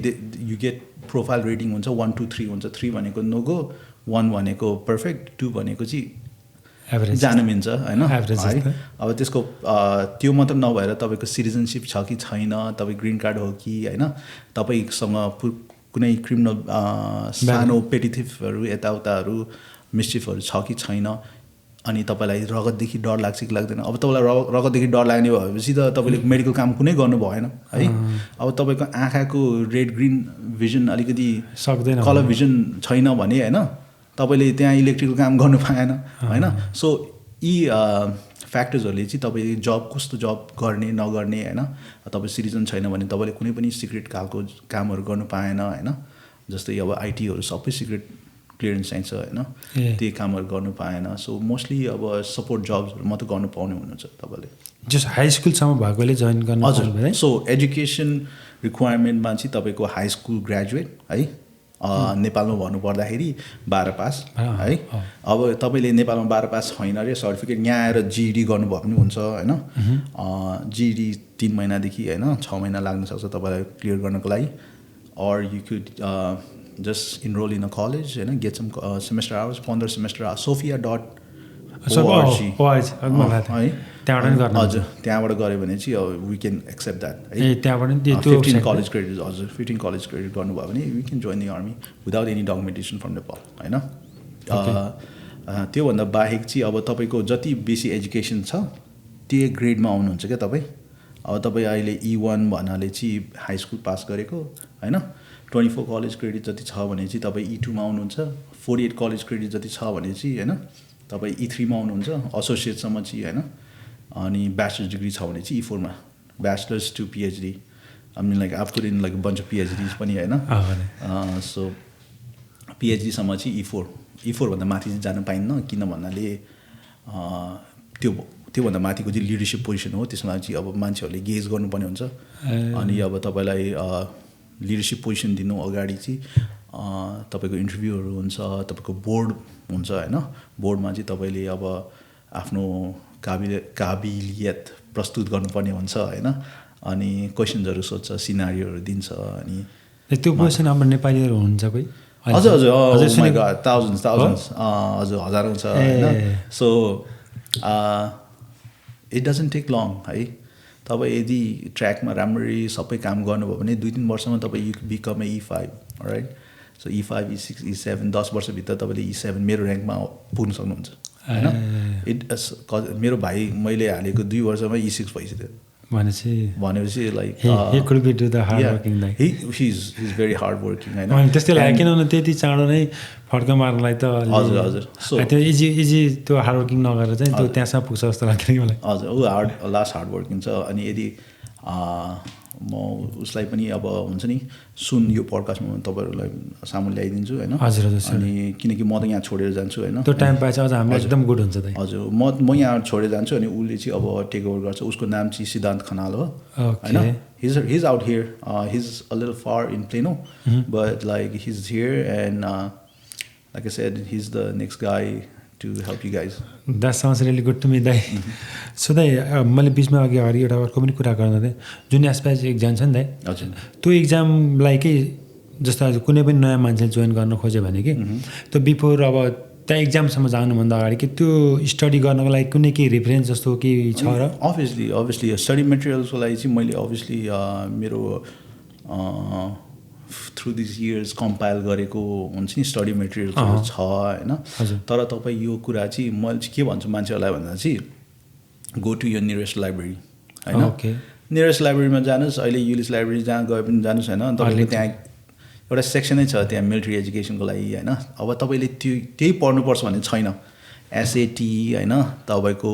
यु गेट प्रोफाइल रेटिङ हुन्छ 1 2 3 हुन्छ 3 भनेको नो गो 1 भनेको पर्फेक्ट 2 भनेको चाहिँ एभरेज जानु मिल्छ होइन है अब त्यसको त्यो मात्र नभएर तपाईँको सिटिजनसिप छ कि छैन तपाईँ ग्रिन कार्ड हो कि होइन तपाईँसँग कुनै क्रिमिनल सानो पेटिथिफहरू यताउताहरू मिस्चिफहरू छ कि छैन अनि तपाईँलाई रगतदेखि डर लाग्छ कि लाग्दैन अब तपाईँलाई रगतदेखि डर लाग्ने भएपछि त तपाईँले मेडिकल काम कुनै गर्नु भएन है अब तपाईँको आँखाको रेड ग्रिन भिजन अलिकति सक्दैन कलर भिजन छैन भने होइन तपाईँले त्यहाँ इलेक्ट्रिकल काम गर्नु पाएन होइन सो यी फ्याक्टर्सहरूले चाहिँ तपाईँले जब कस्तो जब गर्ने नगर्ने होइन तपाईँ सिटिजन छैन भने तपाईँले कुनै पनि सिक्रेट खालको कामहरू गर्नु पाएन होइन जस्तै अब आइटीहरू सबै सिक्रेट क्लियरेन्स चाहिन्छ होइन त्यही कामहरू गर्नु पाएन सो मोस्टली अब सपोर्ट जब्सहरू मात्रै गर्नु पाउने हुनुहुन्छ तपाईँले जस्ट हाई स्कुलसम्म भएकोले जोइन गर्नु हजुर सो एजुकेसन रिक्वायरमेन्टमा चाहिँ तपाईँको हाई स्कुल ग्रेजुएट है नेपालमा भन्नुपर्दाखेरि 12 पास है अब तपाईँले नेपालमा 12 पास छैन अरे सर्टिफिकेट यहाँ आएर जिडी गर्नुभयो पनि हुन्छ होइन जिडी 3 महिनादेखि होइन 6 महिना लाग्न सक्छ तपाईँलाई क्लियर गर्नको लागि are you could just enrol in a college होइन get some semester hours 15 semester hours sophia.org हजुर त्यहाँबाट गऱ्यो भने चाहिँ वी क्यान एक्सेप्ट द्याट है त्यहाँबाट 15 कलेज क्रेडिट हजुर 15 कलेज क्रेडिट गर्नुभयो भने we can join the army without any documentation from Nepal होइन त्योभन्दा बाहेक चाहिँ अब तपाईँको जति बेसी एजुकेसन छ त्यो ग्रेडमा आउनुहुन्छ क्या तपाईँ अब तपाईँ अहिले E1 भन्नाले चाहिँ हाई स्कुल पास गरेको होइन 24 कलेज क्रेडिट जति छ भने चाहिँ तपाईँ E2 मा आउनुहुन्छ 48 कलेज क्रेडिट जति छ भने चाहिँ होइन तपाईँ E3 मा आउनुहुन्छ एसोसिएटसम्म चाहिँ होइन अनि ब्याचलर्स डिग्री छ भने चाहिँ E4 मा bachelor's to PhD I mean like I've put in like a bunch of PhDs पनि हैन सो PhD सम्म चाहिँ E4 भन्दा माथि चाहिँ जान पाइन्न किन भन्नाले त्योभन्दा माथिको चाहिँ लिडरसिप पोजिसन हो त्यसमा चाहिँ अब मान्छेहरूले गेज गर्नुपर्ने हुन्छ अनि अब तपाईँलाई लिडरसिप पोजिसन दिनु अगाडि चाहिँ तपाईँको इन्टरभ्यूहरू हुन्छ तपाईँको बोर्ड हुन्छ हैन बोर्डमा चाहिँ तपाईँले अब आफ्नो काबिलियत प्रस्तुत गर्नुपर्ने हुन्छ हैन अनि क्वेसन्सहरू सोध्छ सिनारियोहरू दिन्छ अनि त्यो पोजिसन हाम्रो नेपालीहरू हुन्छ कोही हजुर हजुर माइ गॉड थाउजन्ड्स हजुर हजारौँ छ हैन so it doesn't take long है तपाईँ यदि ट्र्याकमा राम्ररी सबै काम गर्नुभयो भने 2-3 वर्षमा तपाईँ you become a E5 right so E5 E6 E7 10 वर्षभित्र तपाईँले E7 मेरो ऱ्याङ्कमा पुग्न सक्नुहुन्छ हैन मेरो भाइ मैले हालेको 2 वर्षमा E6 भइसक्यो भनेपछि like he's very hard working हैन त्यस्तै लाग्यो किनभने त्यति चाँडो नै फड्का मार्नलाई त हजुर हजुर सो त्यो इजी त्यो हार्ड वर्किङ नगरेर चाहिँ त्यो त्यहाँसम्म पुग्छ जस्तो लाग्दैन मलाई हजुर ऊ हार्ड वर्किङ छ अनि यदि म उसलाई पनि अब हुन्छ नि सुन यो पडकास्टमा तपाईँहरूलाई सामु ल्याइदिन्छु हैन हजुर हजुर अनि किनकि म त यहाँ छोडेर जान्छु हैन त्यो टाइम पाएछ अझ हामीलाई एकदम गुड हुन्छ दाइ हजुर म यहाँ छोडेर जान्छु अनि उसले चाहिँ अब टेक ओभर गर्छ उसको नाम चाहिँ सिद्धान्त खनाल हो हैन he's out here he's a little far in Plano but like he's here and like I said he's the next guy to help you guys. That sounds really good to me, दाइ so दाइ मैले बिचमा अगाडि एउटा अर्को पनि कुरा गर्न थिएँ जुन एसपिआई एक्जाम छ नि दाइ हजुर त्यो एक्जामलाई के जस्तो कुनै पनि नयाँ मान्छे जोइन गर्न खोज्यो भने कि त्यो बिफोर अब त्यहाँ एक्जामसम्म जानुभन्दा अगाडि कि त्यो स्टडी गर्नको लागि कुनै केही रेफरेन्स जस्तो केही छ र अभियसली स्टडी मेटेरियल्सको लागि चाहिँ मैले अभियसली मेरो थ्रु दिस इयर्स कम्पाइल गरेको हुन्छ नि स्टडी मेटेरियल्सहरू छ हैन तर तपाईँ यो कुरा चाहिँ मैले चाहिँ के भन्छु मान्छेहरूलाई भन्दा चाहिँ go to your nearest library हैन नियरेस्ट लाइब्रेरीमा जानुहोस् अहिले युलिस लाइब्रेरी जहाँ गए पनि जानुहोस् हैन तपाईँको त्यहाँ एउटा सेक्सनै छ त्यहाँ मिलिट्री एजुकेसनको लागि हैन अब तपाईँले त्यही पढ्नुपर्छ भन्ने छैन एसएटी हैन तपाईँको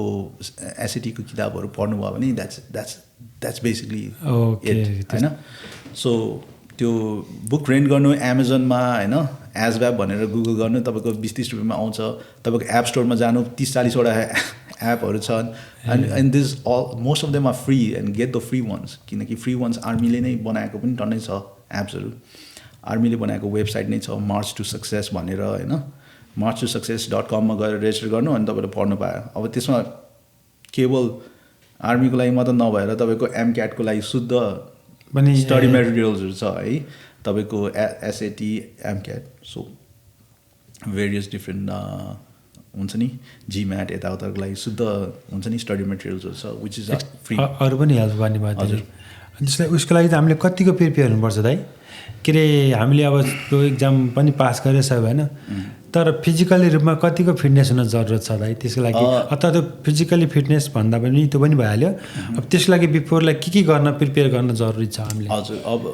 एसएटीको किताबहरू पढ्नुभयो भने द्याट्स बेसिकली इट हैन सो त्यो बुक रेन्ट गर्नु एमाजोनमा हैन एजब्याप भनेर गुगल गर्नु तपाईँको 20-30 रुपियाँमा आउँछ तपाईँको एप स्टोरमा जानु 30-40वटा एपहरू छन् and this most of them are free and get the free ones किनकि फ्री वन्स आर्मीले नै बनाएको पनि टन्नै छ एप्सहरू आर्मीले बनाएको वेबसाइट नै छ मार्च टु सक्सेस भनेर हैन marchtosuccess.com मा गएर रेजिस्टर गर्नु अनि तपाईँले पढ्नु पायो अब त्यसमा केवल आर्मीको लागि मात्र नभएर तपाईँको एमक्याटको लागि शुद्ध पनि स्टडी मेटेरियल्सहरू छ है तपाईँको एसएटी एमक्याट सो भेरियस डिफ्रेन्ट हुन्छ नि जिम्याट यताउताको लागि शुद्ध हुन्छ नि स्टडी मेटेरियल्सहरू छ विच इज फ्री अरू पनि हेल्प गर्ने भयो हजुर त्यसलाई उसको लागि त हामीले कतिको प्रिपेयर हुनुपर्छ दाइ के अरे हामीले अब त्यो एक्जाम पनि पास गरेछ होइन तर फिजिकली रूपमा कतिको फिटनेस हुन जरुरत छ दाइ त्यसको लागि अथवा त्यो फिजिकली फिटनेस भन्दा पनि त्यो पनि भइहाल्यो अब त्यसको लागि बिफोरलाई के गर्न प्रिपेयर गर्न जरुरी छ हामीले हजुर अब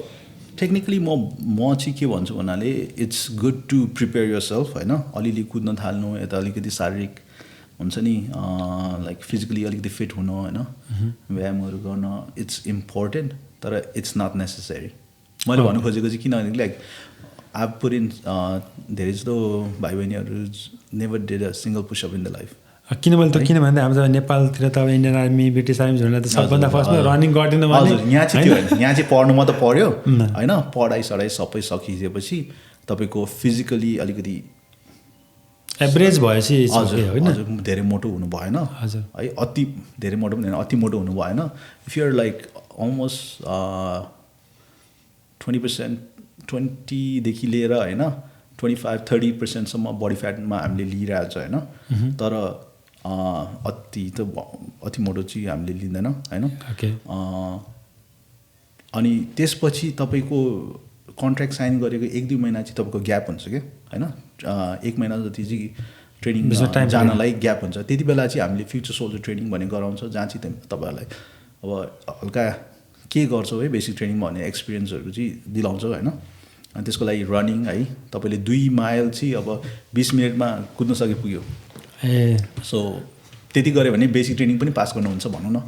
टेक्निकली म चाहिँ के भन्छु भन्नाले it's good to prepare yourself होइन अलिअलि कुद्न थाल्नु यता अलिकति शारीरिक हुन्छ नि लाइक फिजिकली अलिकति फिट हुनु होइन व्यायामहरू गर्न इट्स इम्पोर्टेन्ट तर इट्स नट नेसेसरी मैले भन्नु खोजेको चाहिँ किनभने लाइक आई पुट इन धेरै जस्तो भाइ बहिनीहरू never did a single push-up in the life किनभने हाम्रो नेपालतिर त इन्डियन आर्मी ब्रिटिस आर्मीहरूलाई त सबभन्दा फर्स्टमा रनिङ गर्दैन हजुर यहाँ चाहिँ त्यो होइन यहाँ चाहिँ पढ्नु मात्र पढ्यो होइन पढाइ सढाइ सबै सकिसकेपछि तपाईँको फिजिकली अलिकति एभरेज भएपछि होइन धेरै मोटो हुनु भएन है अति धेरै मोटो पनि होइन अति मोटो हुनु भएन इफ युआर लाइक अलमोस्ट 20% देखि लिएर होइन 25-30% बडी फ्याटमा हामीले लिइरहेको छ होइन तर अति मोटो चाहिँ हामीले लिँदैन होइन अनि त्यसपछि तपाईँको कन्ट्र्याक्ट साइन गरेको 1-2 महिना चाहिँ तपाईँको ग्याप हुन्छ क्या होइन 1 महिना जति चाहिँ ट्रेनिङ जानलाई ग्याप हुन्छ त्यति बेला चाहिँ हामीले फ्युचर सोल्जर ट्रेनिङ भन्ने गराउँछ जहाँ चाहिँ तपाईँहरूलाई अब हल्का के गर्छौ है बेसिक ट्रेनिङमा भन्ने एक्सपिरियन्सहरू चाहिँ दिलाउँछौ होइन अनि त्यसको लागि रनिङ है तपाईँले 2 माइल चाहिँ अब 20 मिनटमा कुद्न सके पुग्यो सो त्यति गऱ्यो भने बेसिक ट्रेनिङ पनि पास गर्नुहुन्छ भनौँ न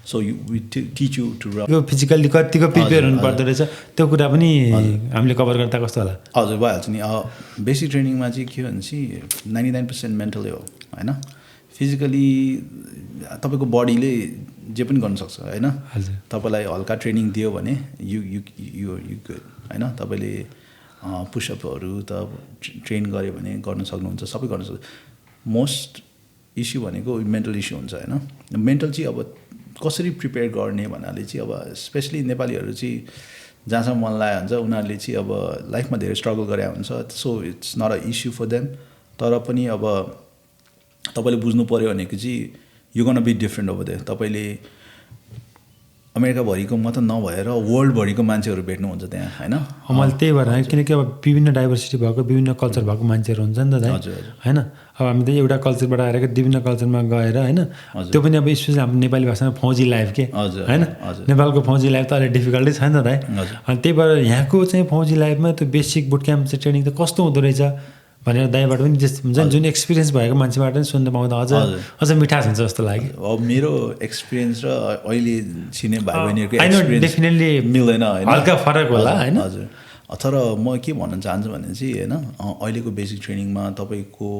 so we teach you to run. यो फिजिकल्ली कतिको प्रिपेयर हुनु पर्दो रहेछ त्यो कुरा पनि हामीले कभर गर्दा कस्तो होला? हजुर भइहाल्छ नि। बेसिक ट्रेनिङमा चाहिँ के भन्छ 99% मेन्टलै हो होइन। फिजिकली तपाईँको बडीले जे पनि गर्न सक्छ होइन। तपाईँलाई हल्का ट्रेनिङ दियो भने यु गुड होइन। तपाईँले पुसअपहरू त ट्रेन गऱ्यो भने गर्न सक्नुहुन्छ, सबै गर्न सक्छ। मोस्ट इस्यु भनेको मेन्टल इस्यु हुन्छ होइन। मेन्टल चाहिँ अब कसरी प्रिपेयर गर्ने भन्नाले चाहिँ अब स्पेसली नेपालीहरू चाहिँ जहाँसम्म मन लागेको हुन्छ उनीहरूले चाहिँ अब लाइफमा धेरै स्ट्रगल गरे हुन्छ। So it's not a issue for them. तर पनि अब तपाईँले बुझ्नु पऱ्यो भनेको चाहिँ you gonna be different over there. तपाईँले अमेरिकाभरिको मात्र नभएर वर्ल्डभरिको मान्छेहरू भेट्नुहुन्छ त्यहाँ होइन। मैले त्यही भएर किनकि अब विभिन्न डाइभर्सिटी भएको विभिन्न कल्चर भएको मान्छेहरू हुन्छ नि त दाइ होइन। अब हामी त एउटा कल्चरबाट आएर विभिन्न कल्चरमा गएर होइन, त्यो पनि अब स्पेसली हाम्रो नेपाली भाषामा फौजी लाइफ के होइन। नेपालको फौजी लाइफ त अलिक डिफिकल्टै छ नि त दाइ। अनि त्यही भएर यहाँको चाहिँ फौजी लाइफमा त्यो बेसिक बुट क्याम्प चाहिँ ट्रेनिङ त कस्तो हुँदो रहेछ भनेर दाइबाट पनि हुन्छ नि, जुन एक्सपिरियन्स भएको मान्छेबाट पनि सुन्नु पाउँदा अझ मिठास हुन्छ जस्तो लाग्यो। अब मेरो एक्सपिरियन्स र अहिले छिने भाइ बहिनीहरूको एक्सपिरियन्स डेफिनेटली मिल्दैन होइन, हल्का फरक होला होइन। हजुर तर म के भन्न चाहन्छु भने चाहिँ होइन अहिलेको बेसिक ट्रेनिङमा तपाईँको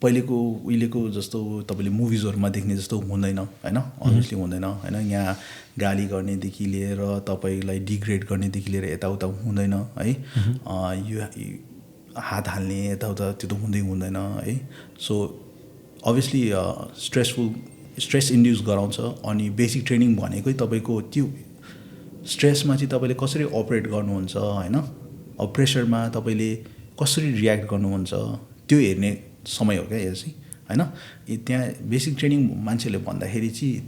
पहिलेको उहिलेको जस्तो तपाईँले मुभिजहरूमा देख्ने जस्तो हुँदैन होइन। अभियसली हुँदैन होइन। यहाँ गाली गर्नेदेखि लिएर तपाईँलाई डिग्रेड गर्नेदेखि लिएर यताउता हुँदैन है। यो हात हाल्ने यताउता त्यो त हुँदैन है। सो अभियसली स्ट्रेस इन्ड्युस गराउँछ। अनि बेसिक ट्रेनिङ भनेकै तपाईँको त्यो स्ट्रेसमा चाहिँ तपाईँले कसरी अपरेट गर्नुहुन्छ होइन। अब प्रेसरमा तपाईँले कसरी रियाक्ट गर्नुहुन्छ त्यो हेर्ने समय हो क्या यो चाहिँ होइन। त्यहाँ बेसिक ट्रेनिङ मान्छेले भन्दाखेरि चाहिँ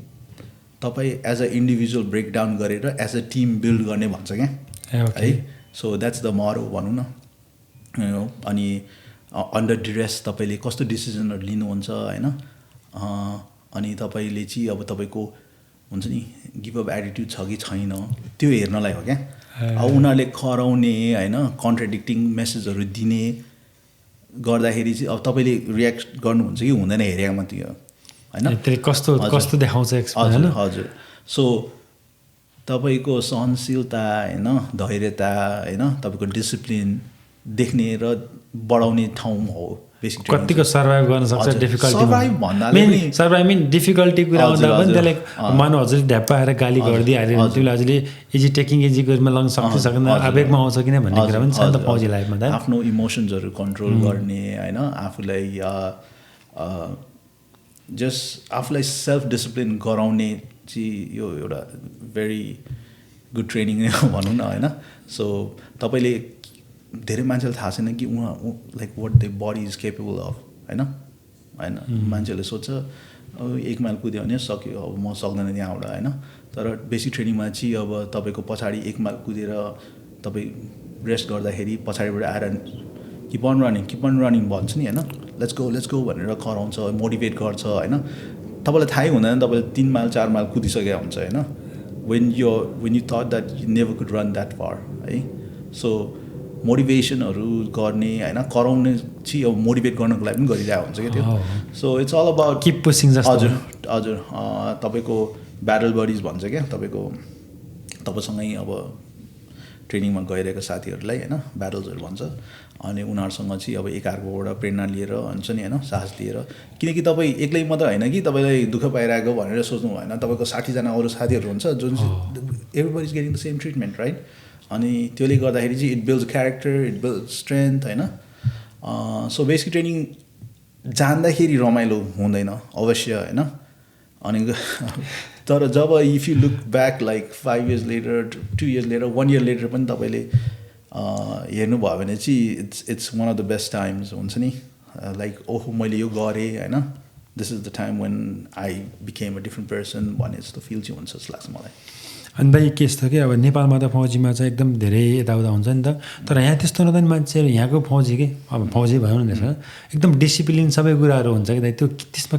तपाईँ एज अ इन्डिभिजुअल ब्रेकडाउन गरेर एज अ टिम बिल्ड गर्ने भन्छ क्या है। सो द्याट्स द मरो भनौँ न। अनि अन्डर ड्रेस तपाईँले कस्तो डिसिजनहरू लिनुहुन्छ होइन। अनि तपाईँले चाहिँ अब तपाईँको हुन्छ नि गिभ अप एटिट्युड छ कि छैन त्यो हेर्नलाई हो क्या। अब उनीहरूले कराउने होइन कन्ट्राडिक्टिङ मेसेजहरू दिने गर्दाखेरि चाहिँ अब तपाईँले रियाक्ट गर्नुहुन्छ कि हुँदैन हेरेको मात्रै हो होइन। कस्तो देखाउँछ हजुर हजुर। सो तपाईँको सहनशीलता होइन धैर्यता होइन तपाईँको डिसिप्लिन देख्ने र बढाउने ठाउँ हो बेसिक ट्रेनिङ। कतिको सर्भाइभ गर्न सक्छ डिफिकल्टी सर्भाइभ डिफिकल्टी कुरा आउँदा पनि त्यसलाई मानव हजुरले ढ्याप्पा आएर गाली गरिदिइहाल्यो भने त्यसले हजुरले इजी टेकिङ इजी गरिमा लगाउन सक्छ सक्दैन आवेगमा आउँछ किन भन्ने कुरा पनि छ नि त फौजी लाइफमा त। आफ्नो इमोसन्सहरू कन्ट्रोल गर्ने होइन आफूलाई जस्ट आफूलाई सेल्फ डिसिप्लिन गराउने चाहिँ यो एउटा भेरी गुड ट्रेनिङ नै हो भनौँ न होइन। सो तपाईँले धेरै मान्छेलाई थाहा छैन कि like what the body is capable of होइन होइन। मान्छेहरूले सोध्छ एक माइल कुद्यो भने सक्यो अब म सक्दैन त्यहाँबाट होइन। तर बेसिक ट्रेनिङमा चाहिँ अब तपाईँको पछाडि एक माइल कुदेर तपाईँ रेस्ट गर्दाखेरि पछाडिबाट आएर किप अन रनिङ भन्छ नि होइन। लेट्स गो भनेर कराउँछ मोटिभेट गर्छ होइन। तपाईँलाई थाहै हुँदैन तपाईँले 3 माइल 4 माइल कुदिसकेको हुन्छ होइन। When you thought that you never could run that far है। सो मोटिभेसनहरू गर्ने होइन कराउने चाहिँ अब मोटिभेट गर्नको लागि पनि गरिरहेको हुन्छ क्या त्यो। So it's all about keep pushing जस्तो। हजुर हजुर तपाईँको ब्याटल बडिज भन्छ क्या तपाईँसँगै अब ट्रेनिङमा गइरहेको साथीहरूलाई होइन ब्याटल्सहरू भन्छ। अनि उनीहरूसँग चाहिँ अब एकअर्काबाट प्रेरणा लिएर हुन्छ नि होइन साहस लिएर। किनकि तपाईँ एक्लै मात्र होइन कि तपाईँलाई दुःख पाइरहेको भनेर सोच्नु भएन। तपाईँको 60जना अरू साथीहरू हुन्छ जुन everybody is getting the same treatment right. अनि त्यसले गर्दाखेरि चाहिँ it builds character it builds strength होइन। सो बेसिक ट्रेनिङ जान्दाखेरि रमाइलो हुँदैन अवश्य होइन। अनि तर जब if you look back like 5 years later 2 years later 1 year later पनि तपाईँले हेर्नुभयो भने चाहिँ it's one of the best times हुन्छ नि। लाइक ओहो मैले यो गरेँ होइन this is the time when I became a different person भने जस्तो फिल चाहिँ हुन्छ जस्तो लाग्छ मलाई। अनि दाइ के छ कि अब नेपालमा त फौजीमा चाहिँ एकदम धेरै यताउता हुन्छ नि त। तर यहाँ त्यस्तो नहुँदैन मान्छेहरू यहाँको फौजी के अब फौजी भनौँ न एकदम डिसिप्लिन सबै कुराहरू हुन्छ कि दाइ त्यो त्यसमा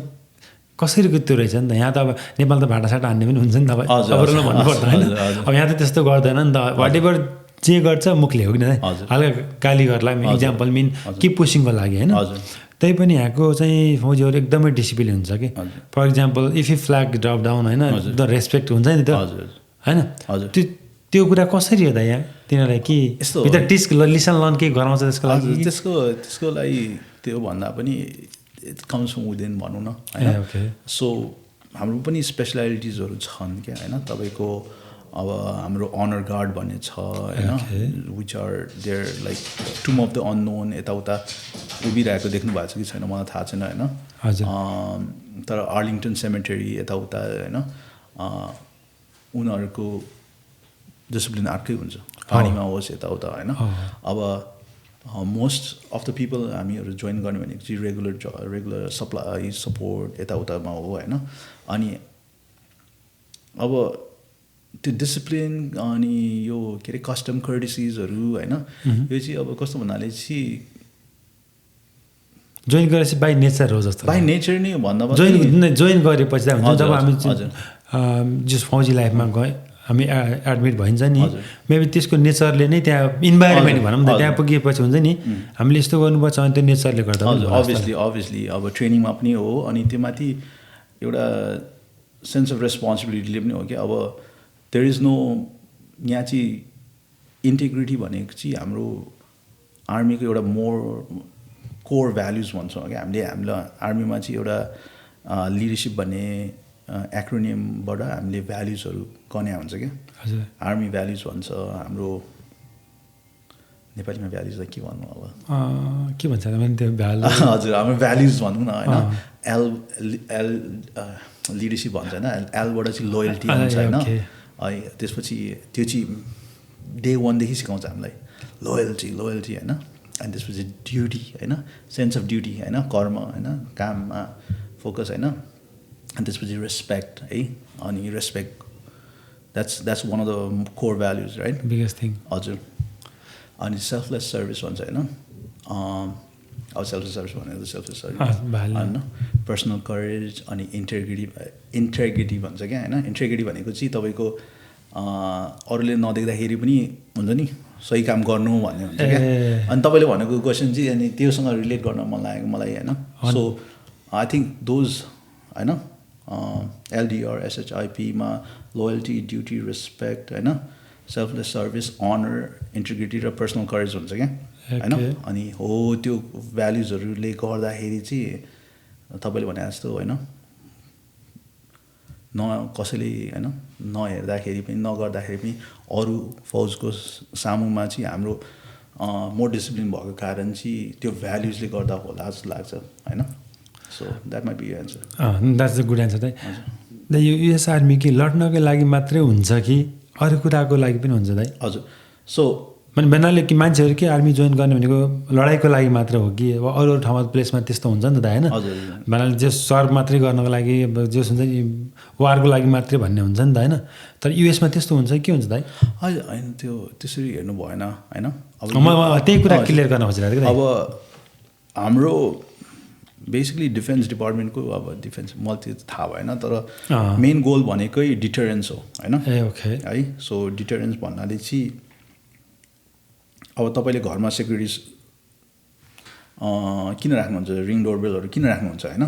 कसरी त्यो रहेछ नि त। यहाँ त अब नेपाल त भाटासाटा हान्ने पनि हुन्छ नि तपाईँ अरूलाई भन्नुपर्छ होइन। अब यहाँ त त्यस्तो गर्दैन नि त वाट एभर जे गर्छ मुखले हो कि न हल्का गाली गर्ला इक्जाम्पल मिन किप पुसिङको लागि होइन। त्यही पनि यहाँको चाहिँ फौजीहरू एकदमै डिसिप्लिन हुन्छ कि for example if you flag drop down होइन द रेस्पेक्ट हुन्छ नि त होइन त्यो कुरा कसरी हो त यहाँ तिनीहरूलाई कि यस्तो टिस्क लिसन लर्न केही गराउँछ त्यसको लागि त्यसको लागि त्यो भन्दा पनि इट कम्स फ्रम विदिन भनौँ न होइन सो हाम्रो पनि स्पेसलिटिजहरू छन् क्या होइन तपाईँको अब हाम्रो अनर गार्ड भन्ने छ होइन which are there like tomb of the unknown यताउता उभिरहेको देख्नु भएको छ कि छैन मलाई थाहा छैन होइन तर आर्लिङटन सेमेटेरी यताउता होइन उनीहरूको डिसिप्लिन अर्कै हुन्छ पानीमा होस् यताउता होइन अब मोस्ट अफ द पिपल हामीहरू जोइन गर्ने भनेको चाहिँ रेगुलर सप्लाई सपोर्ट यताउतामा हो होइन अनि अब त्यो डिसिप्लिन अनि यो के अरे कस्टम कर्डिसिजहरू होइन यो चाहिँ अब कस्तो भन्नाले चाहिँ जोइन गरेपछि बाई नेचर हो जस्तो बाई नेचर नै भन्दा जोइन गरेपछि त हुन्छ जब हामी जस फौजी लाइफमा गए हामी एडमिट भइन्छ नि मेबी त्यसको नेचरले नै त्यहाँ इन्भाइरोमेन्ट भनौँ न त्यहाँ पुगेपछि हुन्छ नि हामीले यस्तो गर्नुपर्छ अनि त्यो नेचरले गर्दा अभियसली अब ट्रेनिङमा पनि हो अनि त्यो माथि एउटा सेन्स अफ रेस्पोन्सिबिलिटीले पनि हो कि अब देयर इज नो यहाँ चाहिँ इन्टिग्रिटी भनेको चाहिँ हाम्रो आर्मीको एउटा मोर कोर भ्याल्युज भन्छौँ क्या हामीलाई आर्मीमा चाहिँ एउटा लिडरसिप भन्ने एक्रोनियमबाट हामीले भ्याल्युजहरू गन्या हुन्छ क्या आर्मी भ्याल्युज भन्छ हाम्रो नेपालीमा भ्याल्युजलाई के भन्नु अब के भन्छ त्यो भ्यालु हजुर हाम्रो भ्याल्युज भनौँ न होइन एल लिडरसिप भन्छ होइन एलबाट चाहिँ लोयल्टी हुन्छ होइन त्यसपछि त्यो चाहिँ डे वानदेखि सिकाउँछ हामीलाई लोयल्टी होइन अनि त्यसपछि ड्युटी होइन सेन्स अफ ड्युटी होइन कर्म होइन काममा फोकस होइन अनि त्यसपछि रेस्पेक्ट है अनि respect that's one of the core values right biggest thing हजुर अनि सेल्फलेस सर्भिस भन्छ होइन अब सेल्फलेस सर्भिस भनेको सेल्फलेस सर्भिस होइन पर्सनल करेज अनि इन्टेग्रिटी भन्छ क्या होइन इन्टेग्रिटी भनेको चाहिँ तपाईँको अरूले नदेख्दाखेरि पनि हुन्छ नि सही काम गर्नु भन्ने हुन्छ क्या अनि तपाईँले भनेको क्वेसन चाहिँ अनि त्योसँग रिलेट गर्न मन लागेको मलाई होइन सो आई थिङ्क दोज होइन एलडिआर एसएचआइपीमा लोयल्टी ड्युटी रेस्पेक्ट होइन सेल्फलेस सर्भिस अनर इन्टिग्रिटी र पर्सनल करेज हुन्छ क्या होइन अनि हो त्यो भ्याल्युजहरूले गर्दाखेरि चाहिँ तपाईँले भने जस्तो होइन कसैले होइन नहेर्दाखेरि पनि नगर्दाखेरि पनि अरू फौजको सामुमा चाहिँ हाम्रो मोर डिसिप्लिन भएको कारण चाहिँ त्यो भ्याल्युजले गर्दा होला जस्तो लाग्छ होइन so that might be answer that's a good answer दाइ यो युएस आर्मी कि लड्नको लागि मात्रै हुन्छ कि अरू कुराको लागि पनि हुन्छ दाइ हजुर सो मैले भन्नाले कि मान्छेहरू के आर्मी जोइन गर्ने भनेको लडाइँको लागि मात्र हो कि अब अरू ठाउँमा प्लेसमा त्यस्तो हुन्छ नि त होइन भन्नाले जे सर्भ मात्रै गर्नको लागि जे हुन्छ नि वारको लागि मात्रै भन्ने हुन्छ नि त होइन तर युएसमा त्यस्तो हुन्छ के हुन्छ दाइ होइन त्यो त्यसरी हेर्नु भएन होइन अब म त्यही कुरा क्लियर गर्न खोजिरहेको थिएँ अब हाम्रो बेसिकली डिफेन्स डिपार्टमेन्टको अब डिफेन्स मलाई त्यो थाहा भएन तर मेन गोल भनेकै डिटरेन्स हो होइन है सो डिटरेन्स भन्नाले चाहिँ अब तपाईँले घरमा सेक्युरिटिज किन राख्नुहुन्छ रिङ डोरबेलहरू किन राख्नुहुन्छ होइन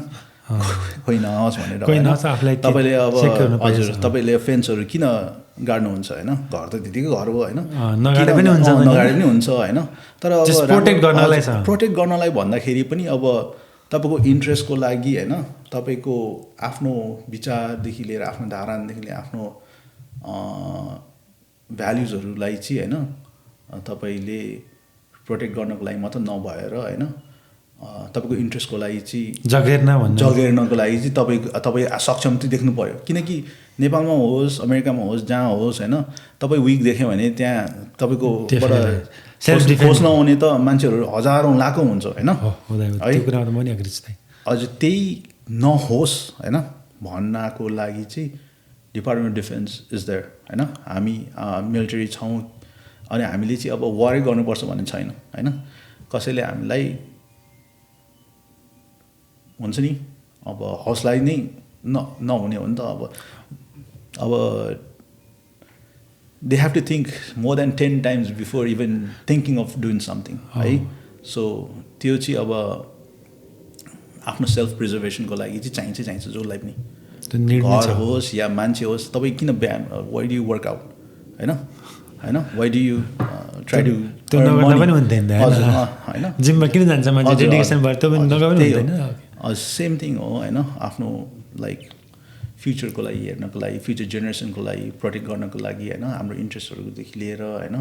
कोही नहोस् भनेर तपाईँले अब हजुर तपाईँले फेन्सहरू किन गाड्नुहुन्छ होइन घर त त्यतिकै घर हो होइन नगाडे पनि हुन्छ होइन तर प्रोटेक्ट गर्नलाई भन्दाखेरि पनि अब तपाईँको इन्ट्रेस्टको लागि होइन तपाईँको आफ्नो विचारदेखि लिएर आफ्नो धारणादेखि लिएर आफ्नो भ्याल्युजहरूलाई चाहिँ होइन तपाईँले प्रोटेक्ट गर्नको लागि मात्र नभएर होइन तपाईँको इन्ट्रेस्टको लागि चाहिँ जगेर्नको लागि चाहिँ तपाईँ सक्षम चाहिँ देख्नु पऱ्यो किनकि नेपालमा होस् अमेरिकामा होस् जहाँ होस् होइन तपाईँ विक देख्यो भने त्यहाँ तपाईँकोबाट खोज नहुने त मान्छेहरू हजारौँ लाखौँ हुन्छ होइन हजुर त्यही नहोस् होइन भन्नको लागि चाहिँ department of defence is there होइन हामी मिलिटरी छौँ अनि हामीले चाहिँ अब वारै गर्नुपर्छ भन्ने छैन होइन कसैले हामीलाई हुन्छ नि अब हौसला नै नहुने हो नि त अब they have to think more than 10 times before even thinking of doing something है सो त्यो चाहिँ अब आफ्नो सेल्फ प्रिजर्भेसनको लागि चाहिँ चाहिन्छ जसलाई पनि त्यो घर होस् या मान्छे होस् तपाईँ किन व्यायाम वाइ डु यु वर्कआउट होइन why do you try to त्यो नगर्दा पनि हुँदैन होइन जिममा किन जान्छ मान्छे डेडिकेसन भएर त्यो पनि नगर्दा पनि हुँदैन सेम थिङ हो होइन आफ्नो लाइक फ्युचरको लागि हेर्नको लागि फ्युचर जेनेरेसनको लागि प्रोटेक्ट गर्नको लागि होइन हाम्रो इन्ट्रेस्टहरूदेखि लिएर होइन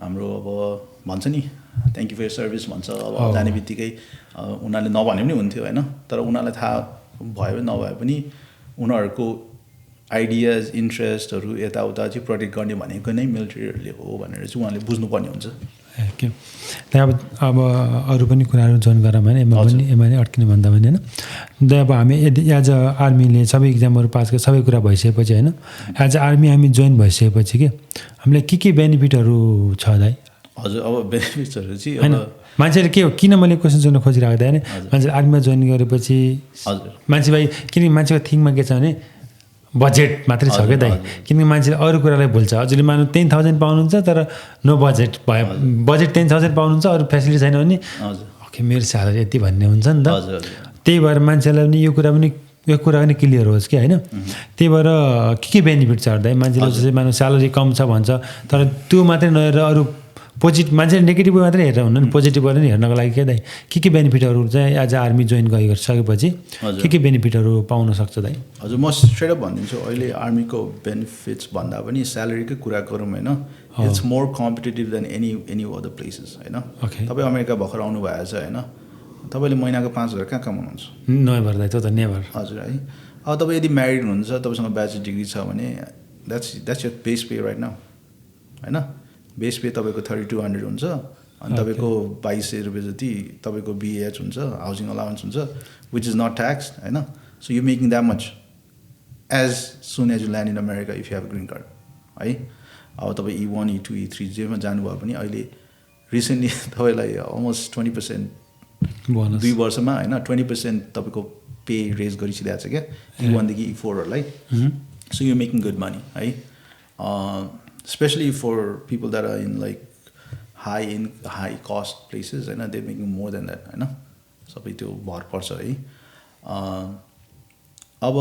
हाम्रो अब भन्छ नि thank you for your service भन्छ अब जाने बित्तिकै उनीहरूले नभने पनि हुन्थ्यो होइन तर उनीहरूलाई थाहा भयो नभए पनि उनीहरूको आइडियाज इन्ट्रेस्टहरू यताउता चाहिँ प्रोटेक्ट गर्ने भनेको नै मिलिट्रीहरूले हो भनेर चाहिँ उहाँले बुझ्नुपर्ने हुन्छ के त्यहाँ अब अरू पनि कुराहरू जोइन गरौँ भने एमा नै अड्किने भन्दा पनि होइन अब हामी यदि एज अ आर्मीले सबै इक्जामहरू पास गरेर सबै कुरा भइसकेपछि होइन एज अ आर्मी हामी जोइन भइसकेपछि के हामीलाई के बेनिफिटहरू छ दाइ हजुर अब बेनिफिट्सहरू चाहिँ होइन मान्छेले के हो किन मैले क्वेसन सोध्न खोजिरहेको थिएँ होइन मान्छे आर्मीमा जोइन गरेपछि हजुर मान्छे भाइ किनकि मान्छेको थिङ्कमा के छ भने बजेट मात्रै छ क्या दाइ किनकि मान्छेले अरू कुरालाई भुल्छ हजुरले मानु 10,000 पाउनुहुन्छ तर नो बजेट भयो बजेट 10,000 पाउनुहुन्छ अरू फेसिलिटी छैन भने ओके मेरो स्यालेरी यति भन्ने हुन्छ नि त त्यही भएर मान्छेलाई पनि यो कुरा पनि क्लियर होस् कि होइन त्यही भएर के बेनिफिट छ दाइ मान्छेले जस्तै मानु स्यालेरी कम छ भन्छ तर त्यो मात्रै नहेरेर अरू पोजिटिभ मान्छेले नेगेटिभ मात्रै हेरेर हुन्न नि पोजिटिभबाट नि हेर्नको लागि के दाइ के बेनिफिटहरू चाहिँ एज अ आर्मी जोइन गरिसकेपछि के बेनिफिटहरू पाउन सक्छ दाइ हजुर म स्ट्रेट अप भनिदिन्छु अहिले आर्मीको बेनिफिट्स भन्दा पनि स्यालेरीकै कुरा गरौँ होइन it's more competitive than any other places होइन तपाईँ अमेरिका भर्खर आउनु भएको छ होइन तपाईँले महिनाको 5,000 कहाँ कमाउनुहुन्छ नेभर दाइ त्यो त नेभर हजुर है अब तपाईँ यदि म्यारिड हुनुहुन्छ तपाईँसँग ब्याचलर डिग्री छ भने that's your base pay right now होइन बेस पे तपाईँको 3,200 हुन्छ अनि तपाईँको 2,200 रुपियाँ जति तपाईँको बिएच हुन्छ हाउसिङ अलाउन्स हुन्छ विच इज नट ट्याक्स होइन so you making that much as soon as you land in America if you have green card है अब तपाईँ E1 E2 E3 जेमा जानुभयो भने अहिले रिसेन्टली तपाईँलाई अलमोस्ट 20% 2 वर्षमा होइन 20% तपाईँको पे रेज गरिसकेको छ क्या E1 देखि E4हरूलाई so you making good money है especially for people that are in like high cost places and they're making more than that होइन सबै त्यो भर पर्छ है अब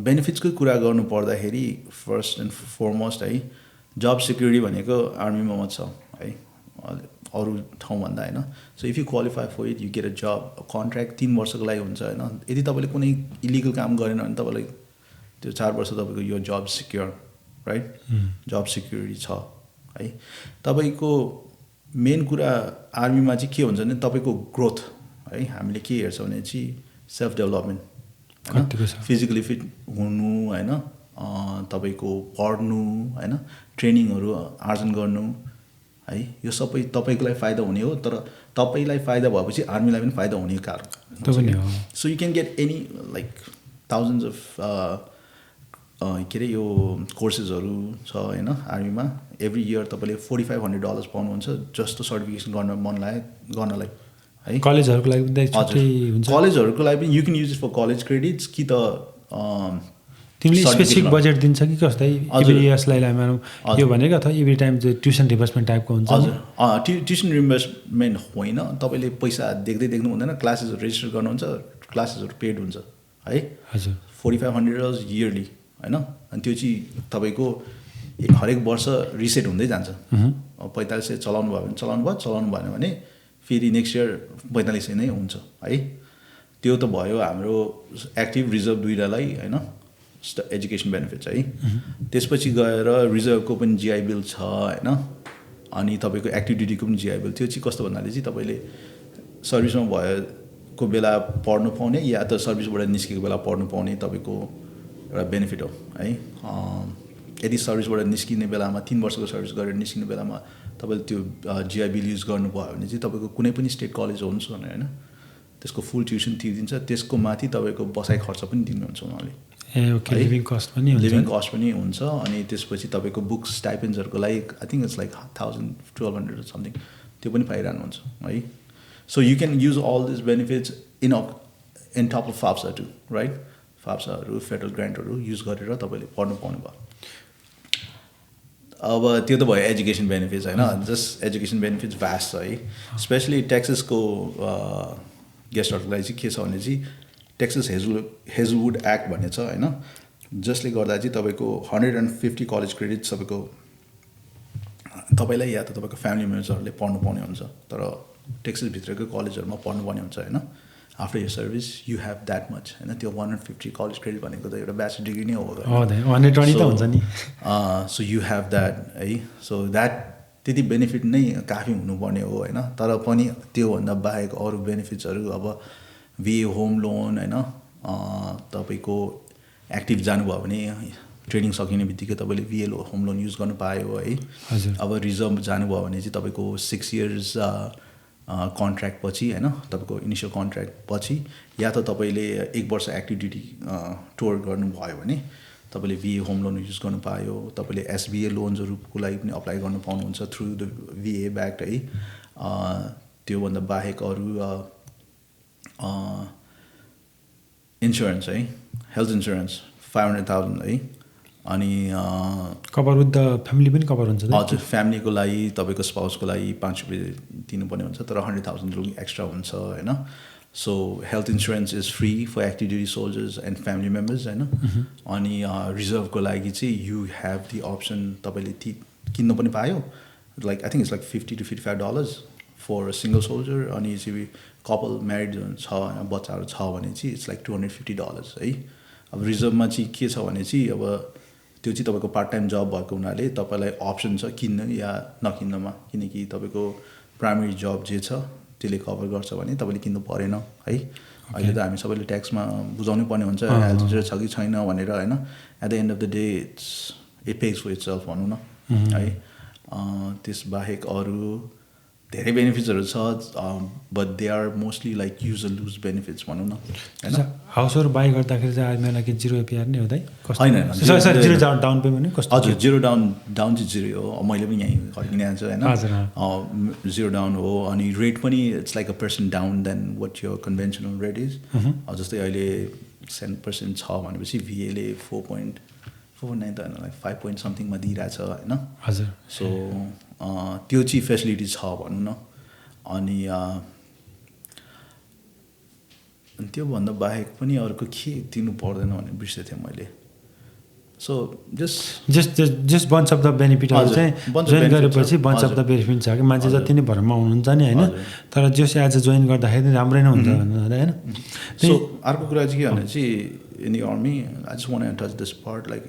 बेनिफिट्सकै कुरा गर्नु पर्दाखेरि फर्स्ट एन्ड फरमोस्ट है जब सिक्युरिटी भनेको आर्मीमा छ है अरू ठाउँभन्दा होइन so if you qualify for it you get a job contract 3 वर्षको लागि हुन्छ होइन यदि तपाईँले कुनै इलिगल काम गरेन भने तपाईँलाई त्यो 4 वर्ष तपाईँको यो जब सिक्योर राइट जब सिक्युरिटी छ है तपाईँको मेन कुरा आर्मीमा चाहिँ के हुन्छ भने तपाईँको ग्रोथ है हामीले के हेर्छौँ भने चाहिँ सेल्फ डेभलपमेन्ट होइन फिजिकली फिट हुनु होइन तपाईँको पढ्नु होइन ट्रेनिङहरू आर्जन गर्नु है यो सबै तपाईँको लागि फाइदा हुने हो तर तपाईँलाई फाइदा भएपछि आर्मीलाई पनि फाइदा हुने कारण so you can get any like thousands of के अरे यो कोर्सेसहरू छ होइन आर्मीमा एभ्री इयर तपाईँले $4,500 पाउनुहुन्छ जस्तो सर्टिफिकेसन गर्न मन लाग्यो गर्नलाई है कलेजहरूको लागि हुन्छ कलेजहरूको लागि पनि you can use it for college credits कि त तिमीले स्पेसिफिक बजेट दिन्छ कि कस्तै एभ्री इयर्सलाई मानौँ यो भनेको अथवा एभ्री टाइम चाहिँ ट्युसन रिभर्समेन्ट टाइपको हुन्छ हजुर ट्युसन रिभर्समेन्ट होइन तपाईँले पैसा देख्नु हुँदैन क्लासेसहरू रेजिस्टर गर्नुहुन्छ क्लासेसहरू पेड हुन्छ है हजुर $4,500 इयरली होइन अनि त्यो चाहिँ तपाईँको हरेक वर्ष रिसेट हुँदै जान्छ 4500 चलाउनु भयो भने चलाउनु भएन भने फेरि नेक्स्ट इयर 4500 नै हुन्छ है त्यो त भयो हाम्रो एक्टिभ रिजर्भ दुईटालाई होइन एजुकेसन बेनिफिट्स है त्यसपछि गएर रिजर्भको पनि जिआई बिल छ होइन अनि तपाईँको एक्टिभ ड्युटीको पनि जिआई बिल त्यो चाहिँ कस्तो भन्नाले चाहिँ तपाईँले सर्भिसमा भएको बेला पढ्नु पाउने या त सर्भिसबाट निस्केको बेला पढ्नु पाउने तपाईँको एउटा बेनिफिट हो है यदि सर्भिसबाट निस्किने बेलामा 3 वर्षको सर्भिस गरेर निस्किने बेलामा तपाईँले त्यो जिआई बिल युज गर्नुभयो भने चाहिँ तपाईँको कुनै पनि स्टेट कलेज होस् भने होइन त्यसको फुल ट्युसन तिर्दिन्छ त्यसको माथि तपाईँको बसाइ खर्च पनि दिनुहुन्छ उहाँले लिभिङ कस्ट पनि हुन्छ अनि त्यसपछि तपाईँको बुक्स स्टाइपेन्ड्सहरूको लागि I think it's like 1,000-1,200 something त्यो पनि पाइरहनुहुन्छ है so you can use all this benefits in top of FAFSA to right फाप्साहरू फेडरल ग्रान्टहरू युज गरेर तपाईँले पढ्नु पाउनु भयो अब त्यो त भयो एजुकेसन बेनिफिट्स होइन जस्ट एजुकेसन बेनिफिट्स भ्यास्ट छ है स्पेसली टेक्सासको गेस्टहरूको लागि चाहिँ के छ भने चाहिँ टेक्सस हेजलवुड एक्ट भन्ने छ होइन, जसले गर्दा चाहिँ तपाईँको 150 कलेज क्रेडिट्स तपाईँको तपाईँलाई या त तपाईँको फ्यामिली मेम्बर्सहरूले पढ्नु पाउने हुन्छ, तर टेक्ससभित्रकै कलेजहरूमा पढ्नुपर्ने हुन्छ होइन। After your service you have that much होइन, त्यो 150 कलेज क्रेडिट भनेको त एउटा ब्याचलर डिग्री नै हो, 120 त हुन्छ नि। सो यु हेभ द्याट है, सो द्याट त्यति बेनिफिट नै काफी हुनुपर्ने हो होइन। तर पनि त्योभन्दा बाहेक अरू बेनिफिट्सहरू अब VA होम लोन होइन, तपाईँको एक्टिभ जानुभयो भने ट्रेनिङ सकिने बित्तिकै तपाईँले VA होम लोन युज गर्नु पायो है। अब रिजर्भ जानुभयो भने चाहिँ तपाईँको 6 years कन्ट्र्याक्ट पछि होइन, तपाईँको इनिसियल कन्ट्र्याक्ट पछि या त तपाईँले 1 वर्ष एक्टिभ ड्युटी टुर गर्नुभयो भने तपाईँले VA होम लोन युज गर्नु पायो। तपाईँले SBA लोन्सहरूको लागि पनि अप्लाई गर्नु पाउनुहुन्छ थ्रु द VA ब्याक्ट है। त्योभन्दा बाहेक अरू इन्सुरेन्स है, हेल्थ इन्सुरेन्स 500,000 है, अनि कभर विथ द फ्यामिली पनि कभर हुन्छ। हजुर, फ्यामिलीको लागि तपाईँको स्पाउसको लागि 5 रुपियाँ दिनुपर्ने हुन्छ, तर 100,000 रुपियाँ एक्स्ट्रा हुन्छ होइन। So health insurance is free for active duty soldiers and family members होइन। अनि रिजर्भको लागि चाहिँ यु हेभ दि अप्सन, तपाईँले ती किन्नु पनि पायो, like I think it's like $50 to $55 for a single soldier. अनि चाहिँ कपल म्यारिड छ बच्चाहरू छ भने चाहिँ इट्स लाइक $250 है। अब रिजर्भमा चाहिँ के छ भने चाहिँ अब त्यो चाहिँ तपाईँको पार्ट टाइम जब भएको हुनाले तपाईँलाई अप्सन छ किन्न या नकिन्नमा, किनकि तपाईँको प्राइमेरी जब जे छ त्यसले कभर गर्छ भने तपाईँले किन्नु परेन है। अहिले त हामी सबैले ट्याक्समा बुझाउनै पर्ने हुन्छ हेल्थ इन्सुरेन्स छ कि छैन भनेर होइन। At the end of the day it pays for itself भनौँ न है। त्यसबाहेक अरू धेरै बेनिफिट्सहरू छ, but they are mostly like use a loose benefits भनौँ न होइन। हाउसहरू बाई गर्दाखेरि चाहिँ आर्मीलाई कि 0 APR नै हो त होइन, 0 डाउन पेमेन्ट कस्तो? हजुर, 0 डाउन चाहिँ 0 हो, मैले पनि यहीँ फर्किने छु होइन। 0 डाउन हो, अनि रेट पनि it's like a % down then what यो कन्भेन्सनल रेट इज। जस्तै अहिले 7% छ भनेपछि VA ले 4.49 त होइन, लाइक 5 somethingमा दिइरहेछ होइन। हजुर, सो त्यो चाहिँ फेसिलिटी छ भनौँ न। अनि त्योभन्दा बाहेक पनि अर्को के दिनु पर्दैन भने बिर्सेको थिएँ मैले। So just bunch of the बेनिफिटहरू चाहिँ जोइन गरेपछि बन्च अफ द बेनिफिट छ कि मान्छे जति नै भरमा हुनुहुन्छ नि होइन, तर जस आज जोइन गर्दाखेरि राम्रै नै हुन्छ होइन। सो अर्को कुरा चाहिँ के भने चाहिँ in the army I just want to touch this part, like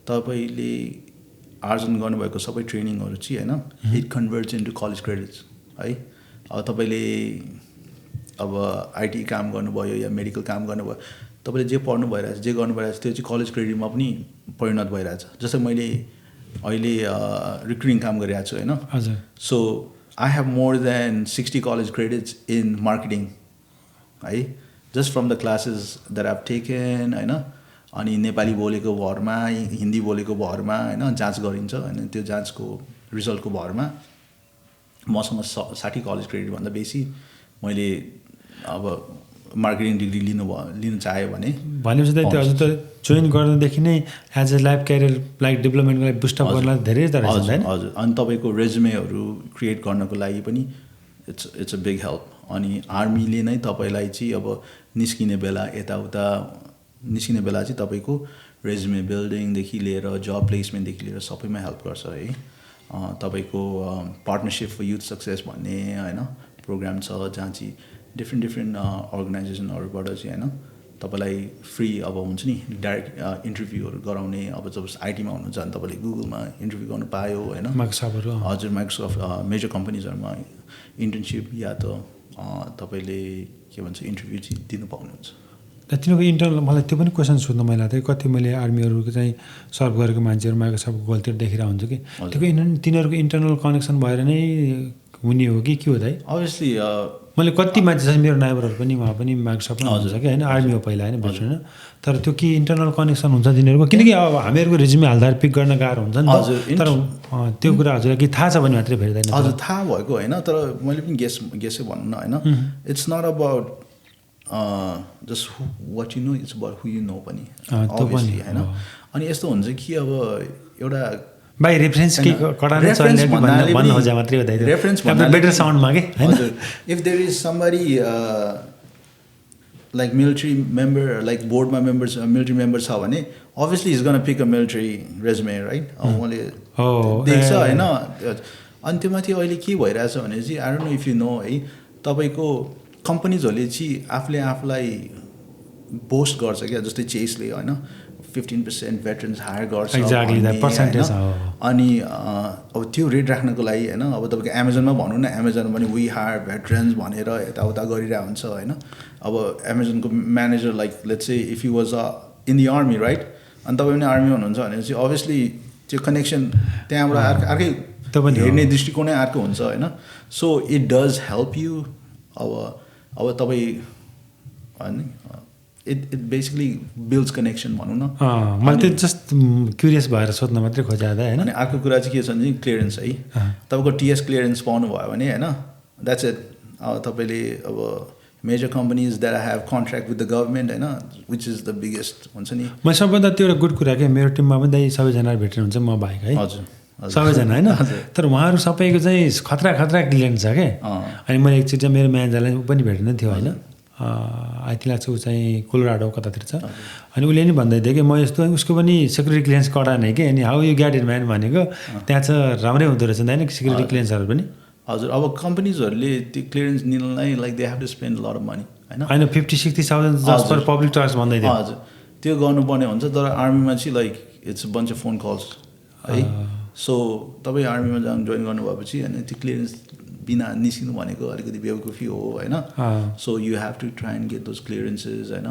तपाईँले आर्जन गर्नुभएको सबै ट्रेनिङहरू चाहिँ होइन it converts into college credits है। अब तपाईँले अब IT काम गर्नुभयो या मेडिकल काम गर्नुभयो, तपाईँले जे पढ्नु भइरहेछ जे गर्नु भइरहेछ त्यो चाहिँ कलेज क्रेडिटमा पनि परिणत भइरहेछ। जस्तै मैले अहिले रिक्रुटिङ काम गरिरहेको छु होइन। हजुर, so I have more than 60 college credits in marketing है, just from the classes that I've taken होइन। अनि नेपाली बोलेको भरमा हिन्दी बोलेको भरमा होइन जाँच गरिन्छ होइन, त्यो जाँचको रिजल्टको भरमा मसँग 60 कलेज क्रेडिटभन्दा बेसी मैले अब मार्केटिङ डिग्री लिनु चाह्यो भने भनेपछि त त्यो हजुर त जोइन गर्दादेखि नै as a life career like डेभलपमेन्टको लागि बुस्टअप गर्नलाई धेरै त रहेछ होइन। हजुर, अनि तपाईँको रेजुमेहरू क्रिएट गर्नको लागि पनि इट्स अ बिग हेल्प। अनि आर्मीले नै तपाईँलाई चाहिँ अब निस्किने बेला यताउता निस्किने बेला चाहिँ तपाईँको रेजुमे बिल्डिङदेखि लिएर जब प्लेसमेन्टदेखि लिएर सबैमा हेल्प गर्छ है। तपाईँको पार्टनरसिप फर युथ सक्सेस भन्ने होइन प्रोग्राम छ, जहाँ चाहिँ डिफ्रेन्ट अर्गनाइजेसनहरूबाट चाहिँ होइन तपाईँलाई फ्री अब हुन्छ नि डाइरेक्ट इन्टरभ्यूहरू गराउने। अब जब IT मा हुनुहुन्छ भने तपाईँले गुगलमा इन्टरभ्यू गर्नु पायो होइन, माइक्रोसफ्टहरू हजुर माइक्रोसफ्ट मेजर कम्पनीजहरूमा इन्टर्नसिप या त तपाईँले के भन्छ इन्टरभ्यू चाहिँ दिनु पाउनुहुन्छ। तिनीहरूको इन्टरनल मलाई त्यो पनि क्वेसन सोध्न मैले थिएँ, कति मैले आर्मीहरूको चाहिँ सर्भ गरेको मान्छेहरू माइक्रोसफ्ट गल्तीहरू देखेर हुन्छ कि तिनीहरूको इन्टरनल कनेक्सन भएर नै हुने हो कि के हो त है? अभियसली मैले कति मान्छे छ मेरो नाइबरहरू पनि उहाँ पनि माइक्रोसफ्टमा हुन्छ कि होइन, आर्मी हो पहिला होइन भेटरेन, तर त्यो के इन्टरनल कनेक्सन हुन्छ तिनीहरूको? किनकि अब हामीहरूको रिज्युमे हाल्दाखेरि पिक गर्न गाह्रो हुन्छ नि त, तर त्यो कुरा हजुरलाई कि थाहा छ भने मात्रै भेट्दैन? हजुर, थाहा भएको होइन, तर मैले पनि गेसै भनौँ न होइन। It's not about just what you know, it's about who you know पनि अभियसली होइन। अनि यस्तो हुन्छ कि अब एउटा बाई रेफरेन्स के कडा नै चल्ने भन्नु खोजे मात्रै हो दाइ रेफरेन्स बेटर साउन्डमा के हैन if there is somebody like military member like बोर्डमा मेम्बर्स मिलिट्री मेम्बर छ भने obviously is gonna pick a military resume right उहाँले देख्छ होइन अनि त्यो माथि अहिले के भइरहेछ भने चाहिँ I don't know if you know है तपाईँको कम्पनीजहरूले चाहिँ आफूले आफूलाई बोस्ट गर्छ क्या जस्तै चेसले होइन 15% भेटरन्स हायर गर्छ अनि अब त्यो रेट राख्नको लागि होइन अब तपाईँको एमाजोनमा भनौँ न एमाजोन पनि वी हायर भेटरन्स भनेर यताउता गरिरहेको हुन्छ होइन अब एमाजोनको manager like let's say if you was in the army right अनि तपाईँ पनि आर्मी हुनुहुन्छ भने चाहिँ अभियसली त्यो कनेक्सन त्यहाँबाट अर्कै हेर्ने दृष्टिकोणै अर्को हुन्छ होइन so it does help you अब तपाईँ होइन इट बेसिकली बिल्ड्स कनेक्सन भनौँ न मैले त्यो जस्ट क्युरियस भएर सोध्न मात्रै खोजादा होइन अनि अर्को कुरा चाहिँ के छ भने क्लियरेन्स है तपाईँको टिएस क्लियरेन्स पाउनुभयो भने होइन द्याट्स इट तपाईँले अब major companies that have contract with the government होइन विच इज द बिगेस्ट हुन्छ नि म सबभन्दा त्यो एउटा गुड कुरा के मेरो टिममा पनि दाइ सबैजना भेटेर हुन्छ म बाहेक है हजुर सबैजना होइन तर उहाँहरू सबैको चाहिँ खतरा क्लियरेन्स छ क्या अनि मैले एकचोटि चाहिँ मेरो म्यानेजरलाई पनि भेट्नु थियो होइन आई थिङ्क लाग्छ ऊ चाहिँ कोलोराडो कतातिर छ अनि उसले नि भन्दै थियो कि म यस्तो उसको पनि सेक्युरिटी क्लियरेन्स कडा नै कि अनि how you get it man भनेको त्यहाँ चाहिँ राम्रै हुँदो रहेछ होइन सेक्युरिटी क्लियरेन्सहरू पनि हजुर अब कम्पनीजहरूले त्यो क्लियरेन्स लिनलाई like they have to spend lot of money होइन 50-60,000 जस्ट फर पब्लिक ट्रान्स भन्दै थियो हजुर त्यो गर्नुपर्ने हुन्छ तर आर्मीमा चाहिँ like it's bunch of phone calls है सो तपाईँ आर्मीमा जोइन गर्नुभएपछि होइन त्यो क्लियरेन्स बिना निस्किनु भनेको अलिकति बेवकुफी हो होइन so you have to try and get those clearances होइन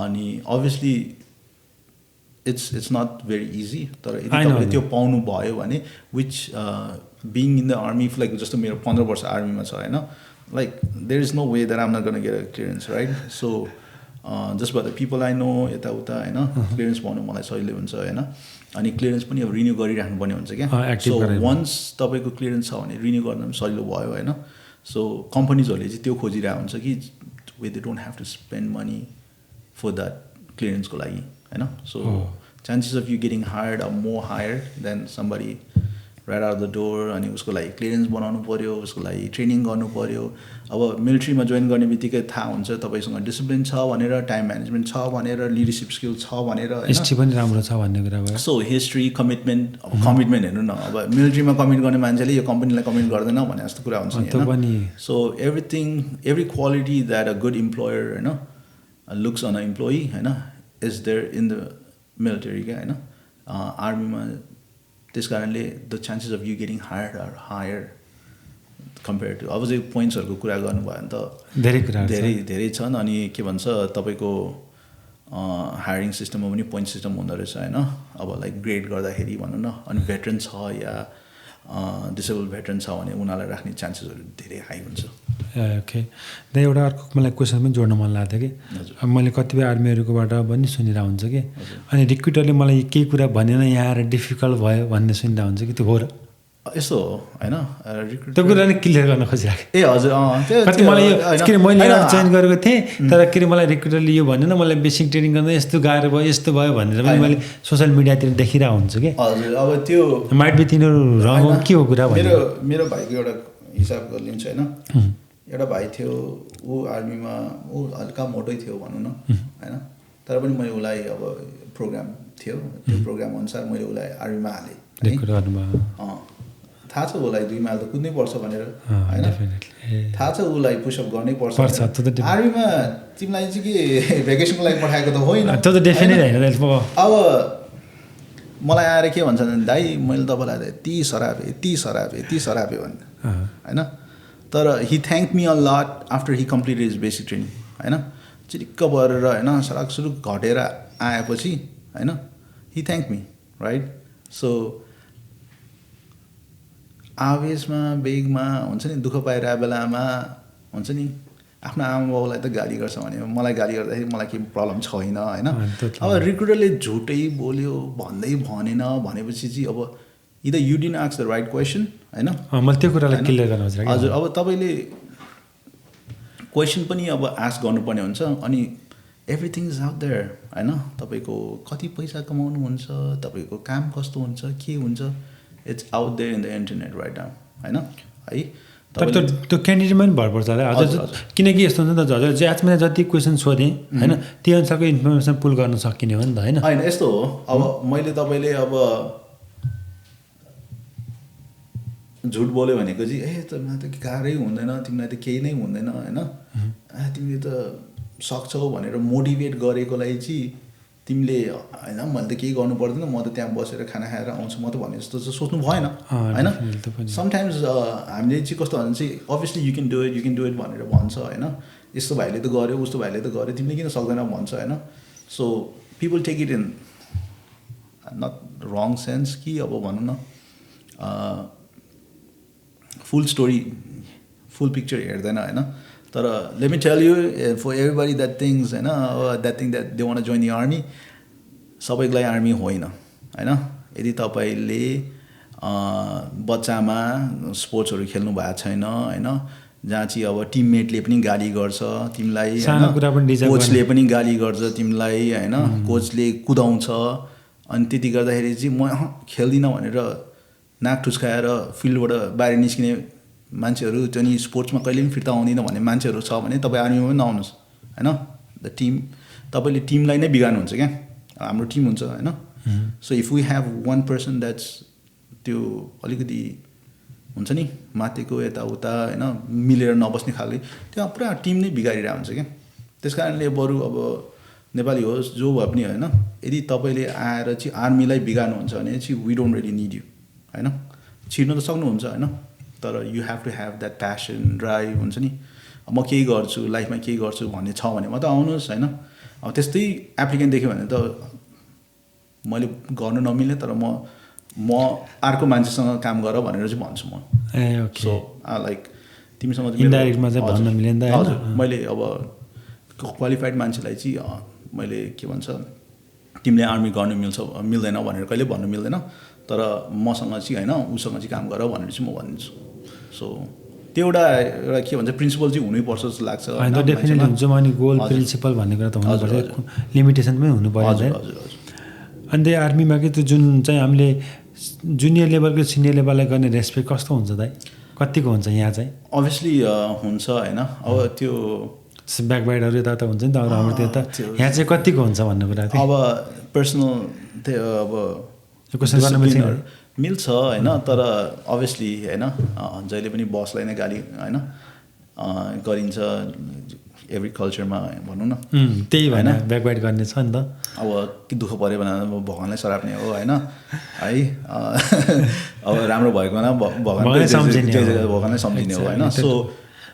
अनि obviously it's not very easy तर यदि तपाईँले त्यो पाउनु भयो भने which being in the army like जस्तो मेरो 15 वर्ष आर्मीमा छ होइन like there is no way that I'm not gonna get a clearance right so जस्ट by the people I know यताउता होइन क्लियरेन्स पाउनु मलाई सजिलो हुन्छ होइन अनि क्लियरेन्स पनि अब रिन्यू गरिराख्नुपर्ने हुन्छ क्या सो वन्स तपाईँको क्लियरेन्स छ भने रिन्यू गर्न पनि सजिलो भयो होइन सो कम्पनीजहरूले चाहिँ त्यो खोजिरहेको हुन्छ कि way they don't have to spend money for that क्लियरेन्सको लागि होइन so chances of you getting hired are more higher than somebody right out the door अनि उसको लागि क्लियरेन्स बनाउनु पऱ्यो उसको लागि ट्रेनिङ गर्नु पऱ्यो अब मिलिट्रीमा जोइन गर्ने बित्तिकै थाहा हुन्छ तपाईँसँग डिसिप्लिन छ भनेर टाइम म्यानेजमेन्ट छ भनेर लिडरसिप स्किल छ भनेर हिस्ट्री पनि राम्रो छ भन्ने कुरा भयो सो हिस्ट्री कमिटमेन्ट अब कमिटमेन्ट हेर्नु न अब मिलिट्रीमा कमिट गर्ने मान्छेले यो कम्पनीलाई कमिट गर्दैन भने जस्तो कुरा हुन्छ नि so every quality that a good employer होइन लुक्स अन अ इम्प्लोइ होइन is there in the military क्या होइन आर्मीमा त्यस कारणले the chances of you getting hire are higher compare to अब चाहिँ पोइन्ट्सहरूको कुरा गर्नुभयो भने त धेरै छन् अनि के भन्छ तपाईँको हायरिङ सिस्टममा पनि पोइन्ट सिस्टम हुँदो रहेछ होइन अब लाइक ग्रेड गर्दाखेरि भनौँ न अनि भेटरन छ या डिसेबल भेटरन छ भने उनीहरूलाई राख्ने चान्सेसहरू धेरै हाई हुन्छ ओके दा एउटा अर्को मलाई क्वेसन पनि जोड्न मन लाग्थ्यो कि अब मैले कतिपय आर्मीहरूकोबाट पनि सुनिरहेको हुन्छ कि अनि रिक्रुटरले मलाई केही कुरा भनेन यहाँ आएर डिफिकल्ट भयो भन्ने सुनिरहेको हुन्छ कि त्यो हो र यस्तो हो होइन त्यो कुरा नै क्लियर गर्न खोजिरहेको ए हजुर कति मलाई यो के अरे मैले जोइन गरेको थिएँ तर के अरे मलाई रिक्रुटरले यो भनेन मलाई बेसिक ट्रेनिङ गर्दा यस्तो गाह्रो भयो यस्तो भयो भनेर पनि मैले सोसियल मिडियातिर देखिरहेको हुन्छु कि हजुर अब त्यो माइट बी तिनीहरू रङ हो के हो कुरा मेरो भाइको एउटा हिसाब गरिदिन्छु होइन एउटा भाइ थियो ऊ आर्मीमा ऊ हल्का मोटै थियो भनौँ न होइन तर पनि मैले उसलाई अब प्रोग्राम थियो त्यो प्रोग्राम अनुसार मैले उसलाई आर्मीमा हालेँ थाहा छ उसलाई 2 माइल त कुद्नै पर्छ भनेर होइन थाहा छ उसलाई पुसअप गर्नै पर्छ आर्मीमा तिमीलाई चाहिँ के भेकेसनको लागि पठाएको त होइन अब मलाई आएर के भन्छ भने दाइ मैले तपाईँलाई यति सरापे भन्ने होइन तर he thank me a lot after he completed his basic training होइन चिरिक्क भरेर होइन सराकसुरुक घटेर आएपछि होइन he thank me right so आवेशमा वेगमा हुन्छ नि दुःख पाइरहेको बेलामा हुन्छ नि आफ्नो आमा बाउलाई त गाली गर्छ भने मलाई गाली गर्दाखेरि मलाई केही प्रब्लम छैन होइन अब रिक्रुटरले झुटै बोल्यो भन्दै भनेन भनेपछि चाहिँ अब either you didn't ask the right question होइन मैले त्यो कुरालाई क्लियर गर्न खोजेँ हजुर अब तपाईँले क्वेसन पनि अब आस्क गर्नुपर्ने हुन्छ अनि एभ्रिथिङ इज आउट देयर होइन तपाईँको कति पैसा कमाउनुहुन्छ तपाईँको काम कस्तो हुन्छ के हुन्छ it's out there in the internet right now होइन है तर त्यो क्यान्डिडेटमा पनि भर पर्छ होला हजुर किनकि यस्तो हुन्छ नि त हजुर ज्याचमा जति क्वेसन सोधेँ होइन त्यही अनुसारको इन्फर्मेसन पुल गर्न सकिने हो नि त होइन यस्तो हो अब मैले तपाईँले अब झुट बोल्यो भनेको चाहिँ तिमीलाई त गाह्रै हुँदैन तिमीलाई त केही नै हुँदैन होइन तिमीले त सक्छौ भनेर मोटिभेट गरेकोलाई चाहिँ तिमीले होइन मैले त केही गर्नु पर्दैन म त त्यहाँ बसेर खाना खाएर आउँछु म त भने जस्तो चाहिँ सोच्नु भएन होइन समटाइम्स हामीले चाहिँ कस्तो भन्छ चाहिँ obviously you can do it भनेर भन्छ होइन यस्तो भाइले त गर्यो उस्तो भाइले त गर्यो तिमीले किन सक्दैन भन्छ होइन so people take it in not wrong sense कि अब भनौँ न फुल स्टोरी फुल पिक्चर हेर्दैन होइन तर let me tell you for everybody that things होइन that thing that they want join the army सबैको लागि आर्मी होइन होइन यदि तपाईँले बच्चामा स्पोर्ट्सहरू खेल्नु भएको छैन होइन जहाँ चाहिँ अब टिममेटले पनि गाली गर्छ तिमीलाई कोचले पनि गाली गर्छ तिमीलाई होइन कोचले कुदाउँछ अनि त्यति गर्दाखेरि चाहिँ म खेल्दिनँ भनेर नाक ठुस्काएर फिल्डबाट बाहिर निस्किने मान्छेहरू त्यो नि स्पोर्ट्समा कहिले पनि फिर्ता आउँदिनँ भन्ने मान्छेहरू छ भने तपाईँ आर्मीमा पनि नआउनुहोस् होइन द टिम तपाईँले टिमलाई नै बिगार्नुहुन्छ क्या हाम्रो टिम हुन्छ होइन so if we have one person that's त्यो अलिकति हुन्छ नि माथिको यताउता होइन मिलेर नबस्ने खालको त्यहाँ पुरा टिम नै बिगारिरहेको हुन्छ क्या त्यस कारणले बरु अब नेपाली होस् जो भए पनि होइन यदि तपाईँले आएर चाहिँ आर्मीलाई बिगार्नुहुन्छ भने चाहिँ we don't really need you होइन छिर्नु त सक्नुहुन्छ होइन तर you have to have that passion drive हुन्छ नि म केही गर्छु लाइफमा केही गर्छु भन्ने छ भने मात्रै आउनुहोस् होइन अब त्यस्तै एप्लिकेन्ट देख्यो भने त मैले गर्नु नमिल्ने तर म अर्को मान्छेसँग काम गर भनेर चाहिँ भन्छु म सो लाइक तिमीसँग इन्डाइरेक्टमा चाहिँ भन्न मिल्दैन हजुर मैले अब क्वालिफाइड मान्छेलाई चाहिँ मैले के भन्छ तिमीले आर्मी गर्नु मिल्दैन भनेर कहिले भन्नु मिल्दैन तर मसँग चाहिँ होइन उसँग चाहिँ काम गर भनेर चाहिँ म भनिदिन्छु सो त्यो एउटा के भन्छ प्रिन्सिपल चाहिँ हुनैपर्छ जस्तो लाग्छ डेफिनेटली हुन्छ अनि गोल प्रिन्सिपल भन्ने कुरा त हुनुपर्छ लिमिटेसन पनि हुनु पर्यो हजुर हजुर हजुर अनि त्यही आर्मीमा कि त्यो जुन चाहिँ हामीले जुनियर लेभलको सिनियर लेभललाई गर्ने रेस्पेक्ट कस्तो हुन्छ दाइ कतिको हुन्छ यहाँ चाहिँ अभियसली हुन्छ होइन अब त्यो ब्याकबाइटहरू यता हुन्छ नि त हाम्रो त्यो त यहाँ चाहिँ कतिको हुन्छ भन्ने कुरा अब पर्सनल त्यो अब मिल्छ होइन तर अभियसली होइन जहिले पनि बसलाई नै गाली होइन गरिन्छ एभ्री कल्चरमा भनौँ न त्यही भएन ब्याकबाइट गर्ने छ नि त अब के दुःख पऱ्यो भने भगवान्लाई सराप्ने हो होइन है अब राम्रो भएको भगवान्लाई सम्झिने हो होइन so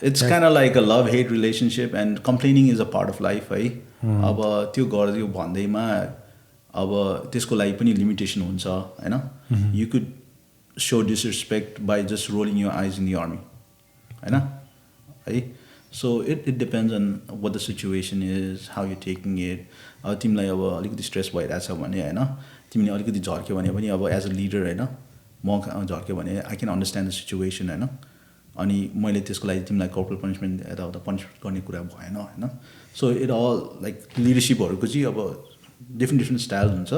it's kind of like a love hate relationship and complaining is a part of life है अब त्यो गरिदियो भन्दैमा अब त्यसको लागि पनि लिमिटेसन हुन्छ होइन you could so disrespect by just rolling your eyes in the army होइन है so it depends on what the situation is how you taking it अब तिमीलाई अब अलिकति स्ट्रेस भइरहेछ भने होइन तिमीले अलिकति झर्क्यो भने पनि अब एज अ लिडर होइन म झर्क्यो भने I can understand the situation होइन अनि मैले त्यसको लागि तिमीलाई कर्पोरल पनिसमेन्ट यताउता पनिसमेन्ट गर्ने कुरा भएन होइन सो इट अल लाइक लिडरसिपहरूको चाहिँ अब डिफ्रेन्ट स्टाइल हुन्छ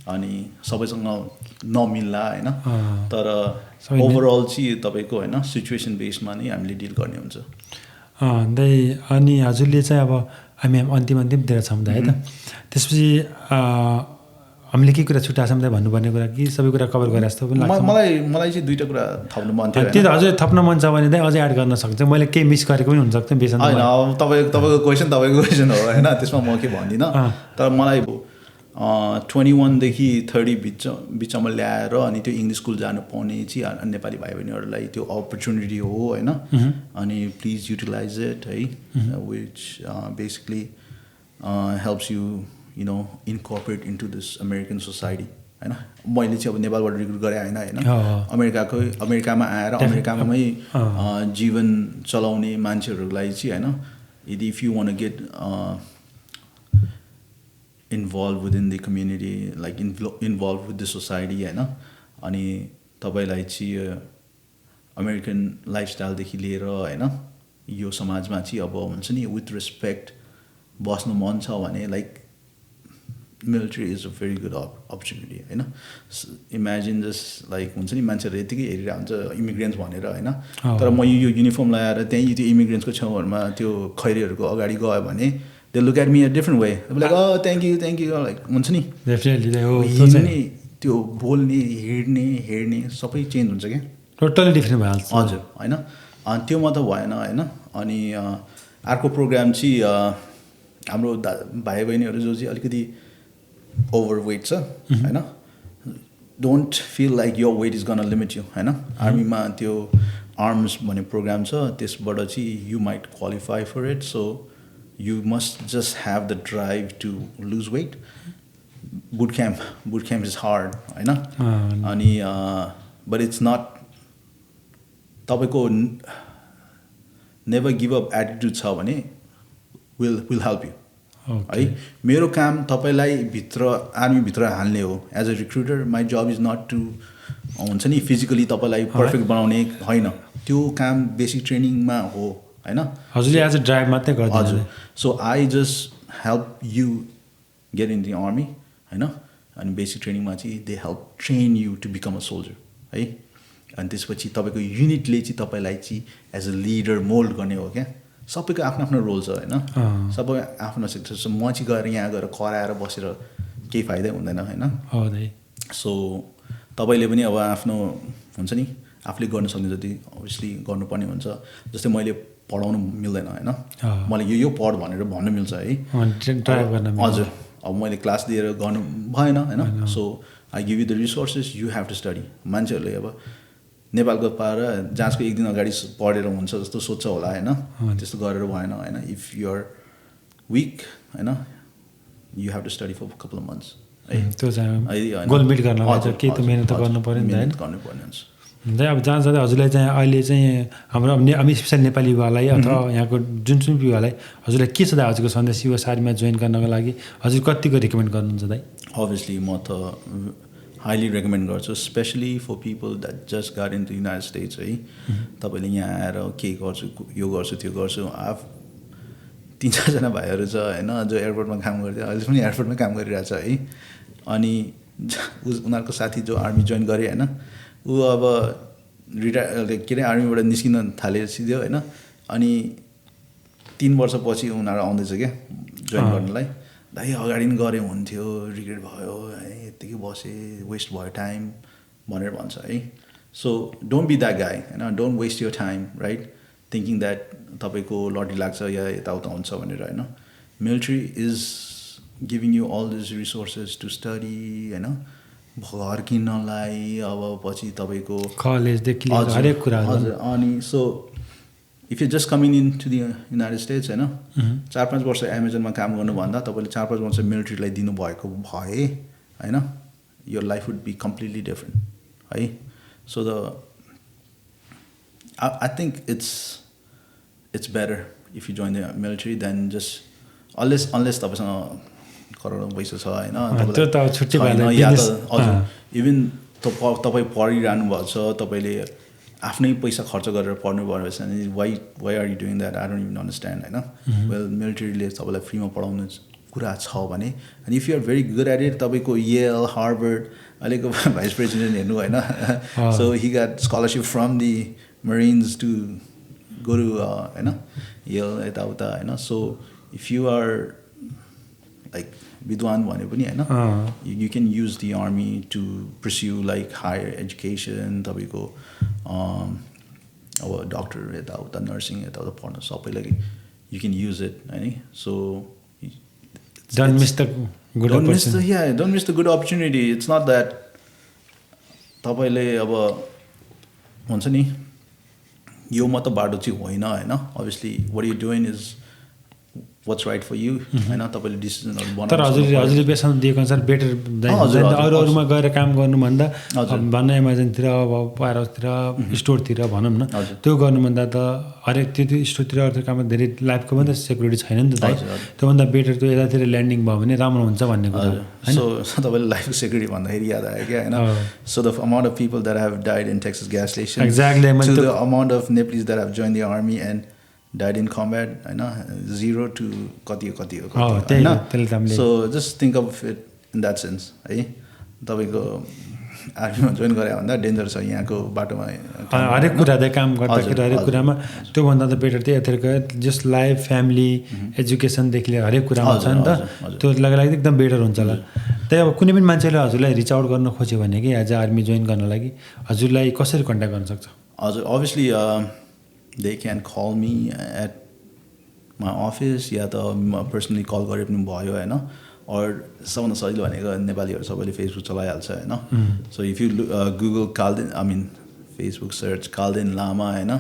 अनि सबैसँग नमिल्ला होइन तर ओभरअल चाहिँ तपाईँको होइन सिचुएसन बेसमा नै हामीले डिल गर्ने हुन्छ अनि हजुरले चाहिँ अब हामी अन्तिमतिर छौँ है त त्यसपछि हामीले के कुरा छुट्टा छौँ भन्नुपर्ने कुरा कि सबै कुरा कभर गरे जस्तो पनि लाग्छ मलाई चाहिँ दुईवटा कुरा थप्नु मन थियो त्यो त हजुर थप्न मन छ भने चाहिँ अझै एड गर्न सक्छ मैले केही मिस गरेको पनि हुनसक्छ बेसन होइन अब तपाईँको क्वेसन हो होइन त्यसमा म के भन्दिनँ तर मलाई 21 देखि 30 बिचमा ल्याएर अनि त्यो इङ्ग्लिस स्कुल जानु पाउने चाहिँ नेपाली भाइ बहिनीहरूलाई त्यो अपर्च्युनिटी हो होइन अनि प्लिज युटिलाइज इट है which basically helps you know incorporate into this American society होइन मैले चाहिँ अब नेपालबाट रिक्रुट गरेँ होइन अमेरिकामा आएर अमेरिकामै जीवन चलाउने मान्छेहरूलाई चाहिँ होइन यदि if you want get involve within the community like involve with the society होइन अनि तपाईँलाई चाहिँ अमेरिकन लाइफस्टाइलदेखि लिएर होइन यो समाजमा चाहिँ अब हुन्छ नि विथ रेस्पेक्ट बस्नु मन छ भने like military is a very good opportunity होइन. इमेजिन जस्ट लाइक हुन्छ नि मान्छेहरू यतिकै हेरिरहेको हुन्छ इमिग्रेन्ट्स भनेर होइन, तर म यो युनिफर्म लगाएर त्यहीँ त्यो इमिग्रेन्ट्सको छेउहरूमा त्यो खैरीहरूको अगाडि गयो भने they look at me a different way, like thank you like हुन्छ नि हिँड्ने त्यो बोल्ने हेर्ने सबै चेन्ज हुन्छ क्या, टोटली डिफ्रेन्ट भइहाल्छ. हजुर होइन. अनि त्यो मात्र भएन होइन. अनि अर्को प्रोग्राम चाहिँ हाम्रो भाइ बहिनीहरू जो चाहिँ अलिकति ओभरवेट छ होइन, don't feel like your weight is gonna limit you होइन. आर्मीमा त्यो आर्म्स भन्ने प्रोग्राम छ, त्यसबाट चाहिँ you might qualify for it. So you must just have the drive to lose weight. Boot camp is hard होइन. अनि बट इट्स नट तपाईँको नेभर गिभ अप एटिट्युड छ भने विल हेल्प यु है. मेरो काम तपाईँलाई आर्मीभित्र हाल्ने हो. As a recruiter my job is not to हुन्छ नि फिजिकली तपाईँलाई पर्फेक्ट बनाउने होइन, त्यो काम बेसिक ट्रेनिङमा हो होइन. हजुरले एज अ ड्राइभ मात्रै गर्नु. हजुर. So I just help you get in the army होइन. अनि बेसिक ट्रेनिङमा चाहिँ they help train you to become a soldier है. अनि त्यसपछि तपाईँको युनिटले चाहिँ तपाईँलाई चाहिँ एज अ लिडर मोल्ड गर्ने हो क्या. सबैको आफ्नो आफ्नो रोल छ होइन, सबै आफ्नो सेक्टर छ. म चाहिँ गएर यहाँ गएर कराएर बसेर केही फाइदै हुँदैन होइन. सो तपाईँले पनि अब आफ्नो हुन्छ नि आफूले गर्न सक्ने जति अभियसली गर्नुपर्ने हुन्छ. जस्तै मैले पढाउनु मिल्दैन होइन, मलाई यो पढ भनेर भन्नु मिल्छ है. हजुर. अब मैले क्लास दिएर गर्नु भएन होइन. So I give you the resources, you have to study. मान्छेहरूले अब नेपालको पाएर जाँचको एक दिन अगाडि पढेर हुन्छ जस्तो सोध्छ होला होइन, त्यस्तो गरेर भएन होइन. इफ यु आर विक होइन you have to study for couple of months है. त्यो चाहिँ गोल मिट गर्न केही त मिहिनेत त गर्नु पऱ्यो नि त होइन. गर्नुपर्ने हुन्छ. अब जहाँ जाँदा हजुरलाई चाहिँ अहिले चाहिँ हाम्रो स्पेसल नेपाली युवालाई अथवा यहाँको जुन युवालाई हजुरलाई के छ दाइ हजुरको सन्देश युवा सारीमा जोइन गर्नको लागि हजुर कतिको रिकमेन्ड गर्नुहुन्छ दाइ? अभियसली म त हाइली रेकमेन्ड गर्छु, especially for people that just got in the United States है. तपाईँले यहाँ आएर के गर्छु यो गर्छु त्यो गर्छु. 3-4जना भाइहरू छ होइन जो एयरपोर्टमा काम गर्थ्यो, अहिले पनि एयरपोर्टमा काम गरिरहेछ है. अनि उनीहरूको साथी जो आर्मी जोइन गरे होइन, ऊ अब रिटायर के अरे आर्मीबाट निस्किन थालेसिदियो होइन. अनि 3 वर्षपछि उनीहरू आउँदैछ क्या जोइन गर्नलाई. दाइ अगाडि पनि गऱ्यो हुन्थ्यो, रिग्रेट भयो है, यत्तिकै बसेँ, वेस्ट भयो टाइम भनेर भन्छ है. So don't be that guy होइन. Don't waste your time right thinking that तपाईँको लटरी लाग्छ या यताउता हुन्छ भनेर होइन. Military is giving you all this resources to study होइन. घर किन्नलाई अब पछि तपाईँको कलेजदेखि हरेक कुरा. हजुर. अनि so if you just coming into the United States होइन 4-5 वर्ष एमाजोनमा काम गर्नुभन्दा तपाईँले 4-5 वर्ष मिलिट्रीलाई दिनुभएको भए होइन your life would be completely different है. So I think it's better if you join the military than just unless तपाईँसँग करोडौँ पैसा छ होइन, या त हजुर इभन तपाईँ पढिरहनु भएको छ, तपाईँले आफ्नै पैसा खर्च गरेर पढ्नु पर्यो भने why are you doing that, I don't even understand होइन. वेल मिलिट्रीले तपाईँलाई फ्रीमा पढाउने कुरा छ भने, अनि if you are very good at it, तपाईँको येल हार्वर्ड अहिलेको भाइस प्रेसिडेन्ट हेर्नु होइन, so he got scholarship from the marines to go to होइन येल यताउता होइन. So if you are like विद्वान भने पनि होइन you can use the army to pursue like higher education. तपाईँको अब डक्टर यताउता नर्सिङ यताउता पढ्न सबैलाई यु क्यान युज इट है. So don't miss the good opportunity. Don't miss the good opportunity. It's not that तपाईँले अब हुन्छ नि यो मात्र बाटो चाहिँ होइन होइन. obviously what you're doing is what's right for you होइन. तपाईँले डिसिजनहरू बनाउनु. तर हजुरले बेसन दिएको अनुसार बेटर अरूमा गएर काम गर्नुभन्दा भन्न एमाजोनतिर अब पावर हाउसतिर स्टोरतिर भनौँ न त्यो गर्नुभन्दा त हरेक त्यो स्टोरतिर अरू काममा धेरै लाइफको पनि त सेक्युरिटी छैन नि त दाइ. त्योभन्दा बेटर त्यो यतातिर ल्यान्डिङ भयो भने राम्रो हुन्छ भन्ने कुरा. सो तपाईँले लाइफ सेक्युरिटी भन्दाखेरि याद आयो क्या होइन. So the amount of people that have died in Texas gas station, exactly to the amount of Nepalese that have join the army and died in combat होइन 0 to कति हो होइन. So just think of it in that sense है तपाईँको आर्मीमा join गरे भन्दा danger छ यहाँको बाटोमा हरेक कुरा काम गर्दाखेरि हरेक कुरामा त्योभन्दा त बेटर त्यही यतिखेर जस्ट लाइफ फ्यामिली एजुकेसनदेखि लिएर हरेक कुरामा छ नि त त्यो लागि एकदम बेटर हुन्छ होला त्यही अब कुनै पनि मान्छेले हजुरलाई रिच आउट गर्न खोज्यो भने कि एज आर्मी जोइन गर्न लागि हजुरलाई कसरी कन्ट्याक्ट गर्न सक्छ हजुर obviously they can call me at my office या त पर्सनली कल गरे पनि भयो होइन और सबभन्दा सजिलो भनेको नेपालीहरू सबैले फेसबुक चलाइहाल्छ होइन so if you Google Kalden I mean Facebook search Kalden Lama होइन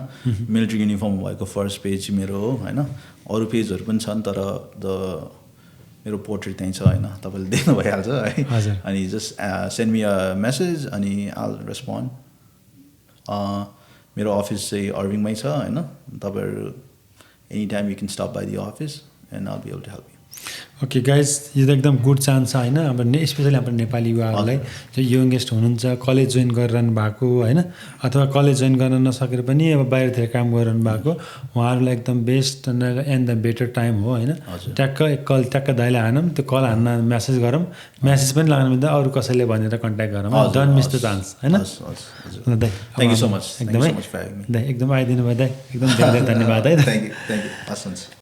मिलिट्री युनिफर्म भएको फर्स्ट पेज मेरो हो होइन अरू पेजहरू पनि छन् तर मेरो पोर्ट्रेट त्यहीँ छ होइन तपाईँले देख्नु भइहाल्छ है अनि just send me a message अनि आल रेस्पोन्ड मेरो अफिस चाहिँ अर्भिङमै छ होइन तपाईँहरू any time you can stop by the office and I'll be able to help you okay guys यो त एकदम गुड चान्स छ होइन अब स्पेसली हाम्रो नेपाली युवाहरूलाई जो यङ्गेस्ट हुनुहुन्छ कलेज जोइन गरिरहनु भएको होइन अथवा कलेज जोइन गर्न नसकेर पनि अब बाहिरतिर काम गरिरहनु भएको उहाँहरूलाई एकदम best and the better time हो होइन ट्याक्क दाइले हानौँ त्यो कल हान्न म्यासेज गरौँ म्यासेज पनि लगाउनु भन्दा अरू कसैले भनेर कन्ट्याक्ट गरौँ डोन्ट मिस द चान्स होइन थ्याङ्क यू सो मच एकदमै एकदम आइदिनु भयो दाइ एकदम धेरै धन्यवाद है थ्याङ्क यू हस् हुन्छ